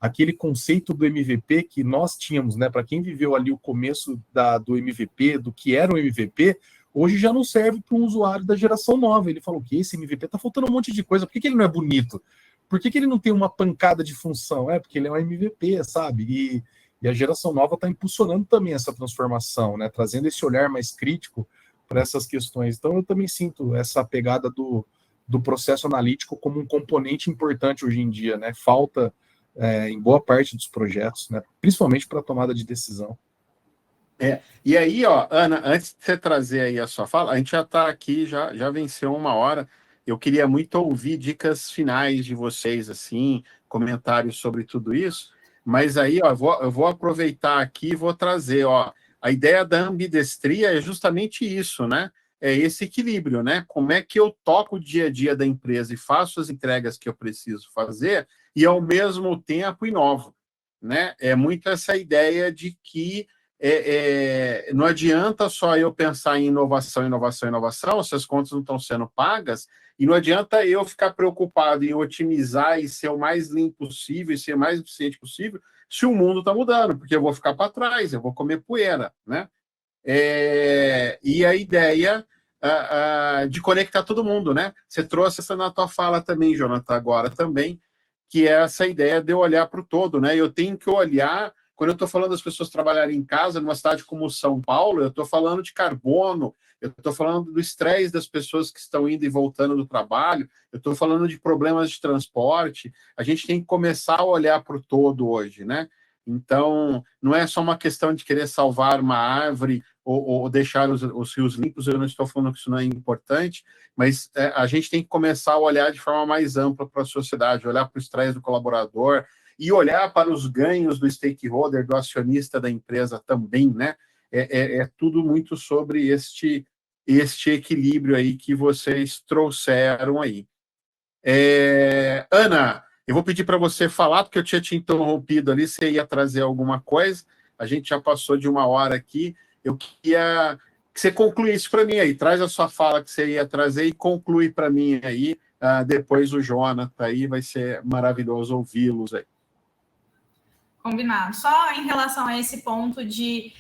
aquele conceito do MVP que nós tínhamos, né, para quem viveu ali o começo do MVP, do que era o MVP, hoje já não serve para um usuário da geração nova. Ele falou que esse MVP está faltando um monte de coisa, por que ele não é bonito? Por que ele não tem uma pancada de função? Porque ele é um MVP, sabe? E a geração nova está impulsionando também essa transformação, né, trazendo esse olhar mais crítico para essas questões. Então, eu também sinto essa pegada do processo analítico como um componente importante hoje em dia, né? Falta em boa parte dos projetos, né? Principalmente para a tomada de decisão. E aí, ó, Ana, antes de você trazer aí a sua fala, a gente já está aqui, já venceu 1 hora. Eu queria muito ouvir dicas finais de vocês, assim, comentários sobre tudo isso. Mas aí, ó, eu vou aproveitar aqui e vou trazer, ó, a ideia da ambidestria é justamente isso, né? É esse equilíbrio, né? Como é que eu toco o dia a dia da empresa e faço as entregas que eu preciso fazer e, ao mesmo tempo, inovo, né? É muito essa ideia de que não adianta só eu pensar em inovação, se as contas não estão sendo pagas, e não adianta eu ficar preocupado em otimizar e ser o mais limpo possível e ser o mais eficiente possível se o mundo está mudando, porque eu vou ficar para trás, eu vou comer poeira, né? E a ideia de conectar todo mundo, né? Você trouxe essa na tua fala também, Jonathan, agora também, que é essa ideia de eu olhar para o todo, né? Eu tenho que olhar. Quando eu estou falando das pessoas trabalharem em casa, numa cidade como São Paulo, eu estou falando de carbono, eu estou falando do estresse das pessoas que estão indo e voltando do trabalho, eu estou falando de problemas de transporte. A gente tem que começar a olhar para o todo hoje, né? Então, não é só uma questão de querer salvar uma árvore ou deixar os rios limpos, eu não estou falando que isso não é importante, mas a gente tem que começar a olhar de forma mais ampla para a sociedade, olhar para o estresse do colaborador, e olhar para os ganhos do stakeholder, do acionista da empresa também, né? É tudo muito sobre este equilíbrio aí que vocês trouxeram aí. Ana, eu vou pedir para você falar, porque eu tinha te interrompido ali, você ia trazer alguma coisa, a gente já passou de 1 hora aqui, eu queria que você concluísse para mim aí, traz a sua fala que você ia trazer e conclui para mim aí, depois o Jonathan aí, vai ser maravilhoso ouvi-los aí. Combinado. Só em relação a esse ponto de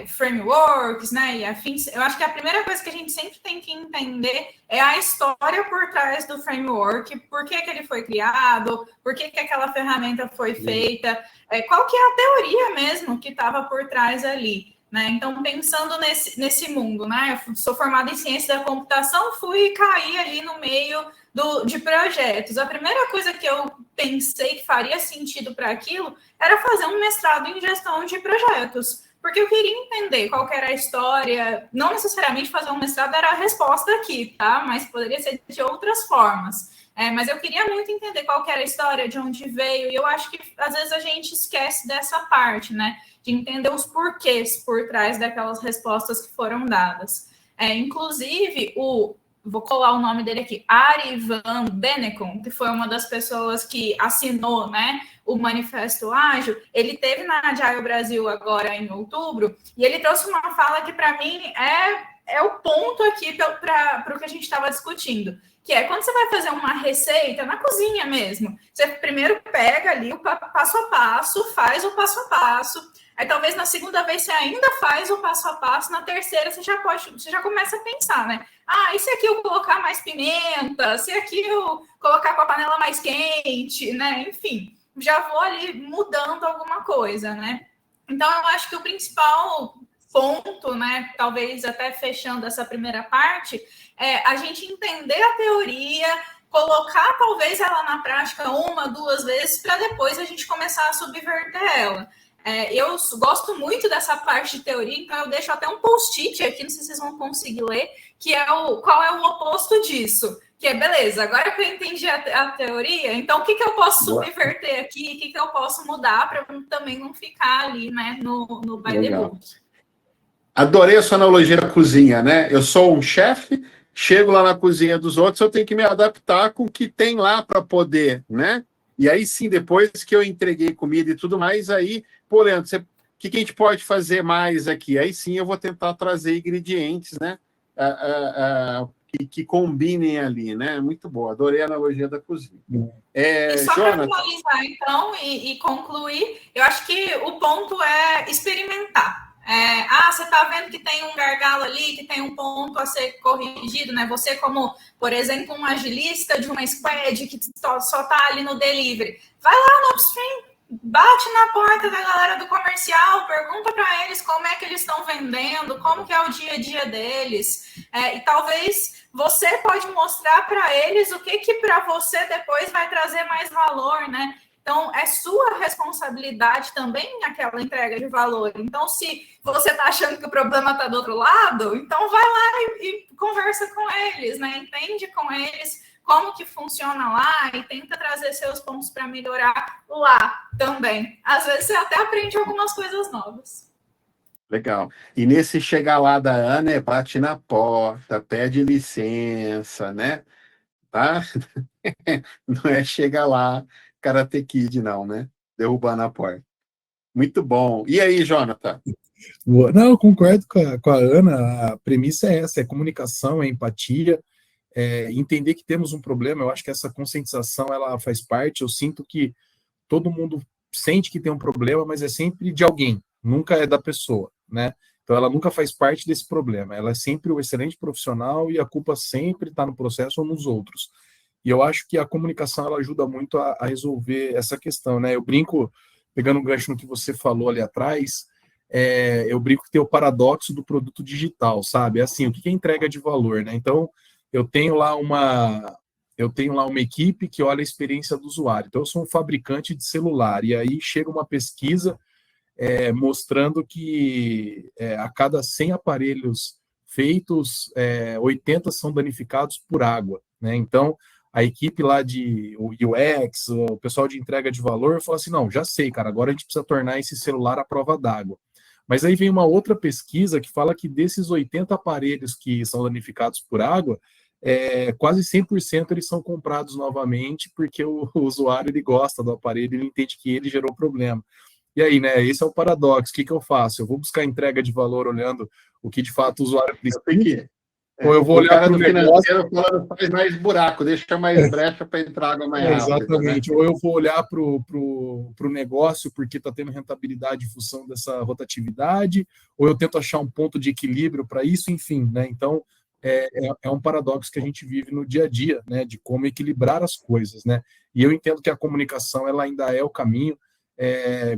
frameworks, né, e afins, eu acho que a primeira coisa que a gente sempre tem que entender é a história por trás do framework, por que ele foi criado, por que aquela ferramenta foi feita, qual que é a teoria mesmo que estava por trás ali, né? Então, pensando nesse mundo, né, eu sou formada em ciência da computação, fui cair ali no meio de projetos. A primeira coisa que eu pensei que faria sentido para aquilo era fazer um mestrado em gestão de projetos, porque eu queria entender qual que era a história, não necessariamente fazer um mestrado era a resposta aqui, tá? Mas poderia ser de outras formas. Mas eu queria muito entender qual que era a história, de onde veio, e eu acho que às vezes a gente esquece dessa parte, né? De entender os porquês por trás daquelas respostas que foram dadas. Inclusive, vou colar o nome dele aqui, Ari Van Benekon, que foi uma das pessoas que assinou, né, o Manifesto Ágil. Ele teve na Agile Brasil agora em outubro, e ele trouxe uma fala que para mim é o ponto aqui para o que a gente estava discutindo, que é quando você vai fazer uma receita na cozinha mesmo, você primeiro pega ali o passo a passo, faz o passo a passo, aí talvez na segunda vez você ainda faz o passo a passo, na terceira você já começa a pensar, né? E se aqui eu colocar mais pimenta, se aqui eu colocar com a panela mais quente, né? Enfim, já vou ali mudando alguma coisa, né? Então, eu acho que o principal ponto, né, talvez até fechando essa primeira parte, é a gente entender a teoria, colocar talvez ela na prática 1, 2 vezes, para depois a gente começar a subverter ela. Eu gosto muito dessa parte de teoria, então eu deixo até um post-it aqui, não sei se vocês vão conseguir ler, que é qual é o oposto disso, que é, beleza, agora que eu entendi a teoria, então o que eu posso subverter aqui, o que eu posso mudar para também não ficar ali, né, no by the book. Adorei a sua analogia da cozinha, né? Eu sou um chefe, chego lá na cozinha dos outros, eu tenho que me adaptar com o que tem lá para poder, né? E aí sim, depois que eu entreguei comida e tudo mais, aí, pô, Leandro, o que a gente pode fazer mais aqui? Aí sim eu vou tentar trazer ingredientes, né? que combinem ali, né? Muito boa, adorei a analogia da cozinha. E só para Jonathan, finalizar, então, e concluir, eu acho que o ponto é experimentar. Você está vendo que tem um gargalo ali, que tem um ponto a ser corrigido, né? Você, como, por exemplo, um agilista de uma squad que só está ali no delivery, vai lá no upstream, bate na porta da galera do comercial, pergunta para eles como é que eles estão vendendo, como que é o dia a dia deles, e talvez você pode mostrar para eles o que para você depois vai trazer mais valor, né? Então, é sua responsabilidade também aquela entrega de valor. Então, se você está achando que o problema está do outro lado, então vai lá e conversa com eles, né? Entende com eles como que funciona lá e tenta trazer seus pontos para melhorar lá também. Às vezes você até aprende algumas coisas novas. legal. E nesse chegar lá da Ana, bate na porta, pede licença, né? Tá? Não é chegar lá, Karate Kid, não, né? Derrubando a porta. Muito bom. E aí, Jonathan? Não, eu concordo com a Ana, a premissa é essa, é comunicação, é empatia, entender que temos um problema. Eu acho que essa conscientização, ela faz parte. Eu sinto que todo mundo sente que tem um problema, mas é sempre de alguém, nunca é da pessoa, né? Então ela nunca faz parte desse problema, ela é sempre o excelente profissional e a culpa sempre está no processo ou nos outros. E eu acho que a comunicação, ela ajuda muito a resolver essa questão, né? Eu brinco, pegando um gancho no que você falou ali atrás, eu brinco que tem o paradoxo do produto digital, sabe? É assim, o que é entrega de valor, né? Então, eu tenho lá uma equipe que olha a experiência do usuário. Então, eu sou um fabricante de celular, e aí chega uma pesquisa mostrando que a cada 100 aparelhos feitos, 80 são danificados por água, né? Então, a equipe lá de UX, o pessoal de entrega de valor, fala assim, não, já sei, cara, agora a gente precisa tornar esse celular à prova d'água. Mas aí vem uma outra pesquisa que fala que desses 80 aparelhos que são danificados por água, quase 100% eles são comprados novamente porque o usuário ele gosta do aparelho, ele entende que ele gerou problema. E aí, né, esse é o paradoxo. O que eu faço? Eu vou buscar entrega de valor olhando o que de fato o usuário precisa, ou eu vou olhar para o negócio... falando, faz mais buraco, deixa mais brecha para entrar água mais rápido. Exatamente. Né? Ou eu vou olhar para o negócio porque está tendo rentabilidade em função dessa rotatividade, ou eu tento achar um ponto de equilíbrio para isso, enfim, né? Então, é um paradoxo que a gente vive no dia a dia, né? De como equilibrar as coisas, né? E eu entendo que a comunicação, ela ainda é o caminho.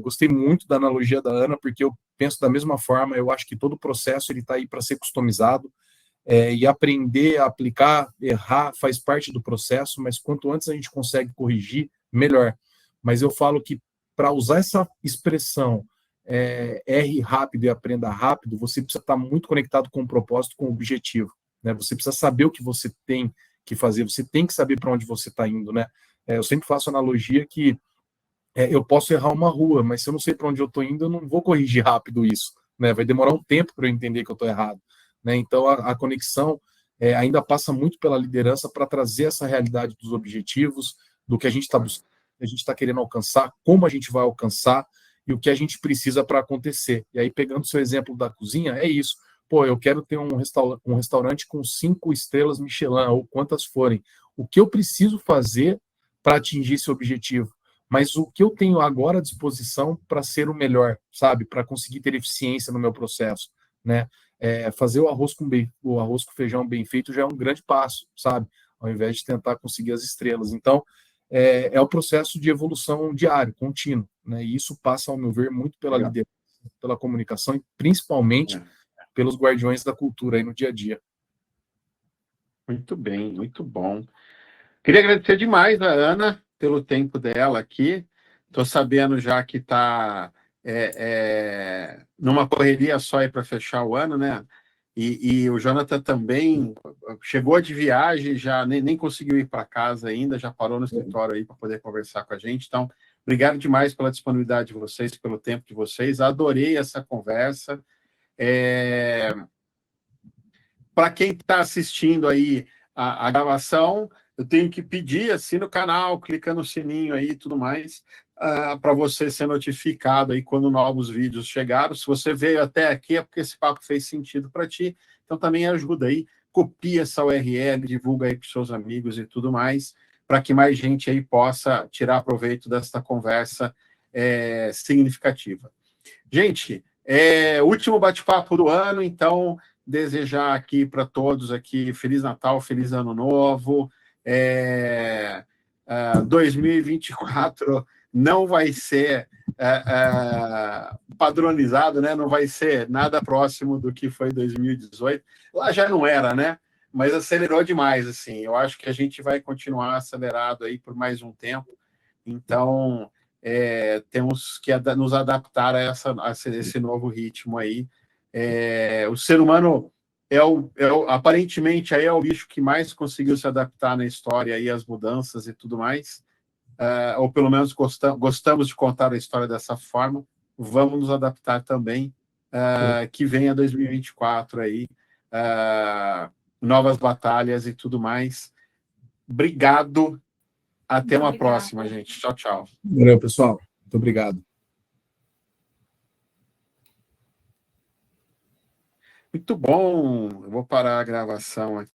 Gostei muito da analogia da Ana, porque eu penso da mesma forma. Eu acho que todo o processo ele está aí para ser customizado, e aprender a aplicar, errar, faz parte do processo, mas quanto antes a gente consegue corrigir, melhor. Mas eu falo que para usar essa expressão, erre rápido e aprenda rápido, você precisa estar muito conectado com o propósito, com o objetivo, né? Você precisa saber o que você tem que fazer, você tem que saber para onde você está indo, né? Eu sempre faço analogia que eu posso errar uma rua, mas se eu não sei para onde eu estou indo, eu não vou corrigir rápido isso, né? Vai demorar um tempo para eu entender que eu estou errado, né? Então, a conexão ainda passa muito pela liderança para trazer essa realidade dos objetivos, do que a gente está buscando, a gente está querendo alcançar, como a gente vai alcançar e o que a gente precisa para acontecer. E aí, pegando o seu exemplo da cozinha, é isso. Pô, eu quero ter um restaurante com 5 estrelas Michelin, ou quantas forem. O que eu preciso fazer para atingir esse objetivo? Mas o que eu tenho agora à disposição para ser o melhor, sabe? Para conseguir ter eficiência no meu processo, né? Fazer o arroz com feijão bem feito já é um grande passo, sabe? Ao invés de tentar conseguir as estrelas. Então, é o processo de evolução diário, contínuo, né? E isso passa, ao meu ver, muito pela liderança, pela comunicação e principalmente pelos guardiões da cultura aí no dia a dia. Muito bem, muito bom. Queria agradecer demais a Ana pelo tempo dela aqui. Estou sabendo já que está numa correria só aí para fechar o ano, né? E o Jonathan também chegou de viagem, já nem conseguiu ir para casa ainda, já parou no escritório aí para poder conversar com a gente. Então, obrigado demais pela disponibilidade de vocês, pelo tempo de vocês. Adorei essa conversa. Para quem está assistindo aí a gravação, eu tenho que pedir, assina o canal, clica no sininho aí e tudo mais, para você ser notificado aí quando novos vídeos chegaram. Se você veio até aqui é porque esse papo fez sentido para ti, então também ajuda aí copia essa URL, divulga aí para os seus amigos e tudo mais, para que mais gente aí possa tirar proveito desta conversa significativa. Gente, último bate-papo do ano, então desejar aqui para todos aqui Feliz Natal, Feliz Ano Novo. 2024 não vai ser padronizado, né? Não vai ser nada próximo do que foi 2018. Lá já não era, né? Mas acelerou demais, assim. Eu acho que a gente vai continuar acelerado aí por mais um tempo. Então, temos que nos adaptar a esse novo ritmo aí. O ser humano aparentemente aí é o bicho que mais conseguiu se adaptar na história aí às mudanças e tudo mais, ou pelo menos gostamos de contar a história dessa forma. Vamos nos adaptar também, que venha 2024 aí, novas batalhas e tudo mais. Obrigado, até uma próxima, gente. Tchau, tchau. Valeu, pessoal. Muito obrigado. Muito bom. Eu vou parar a gravação aqui.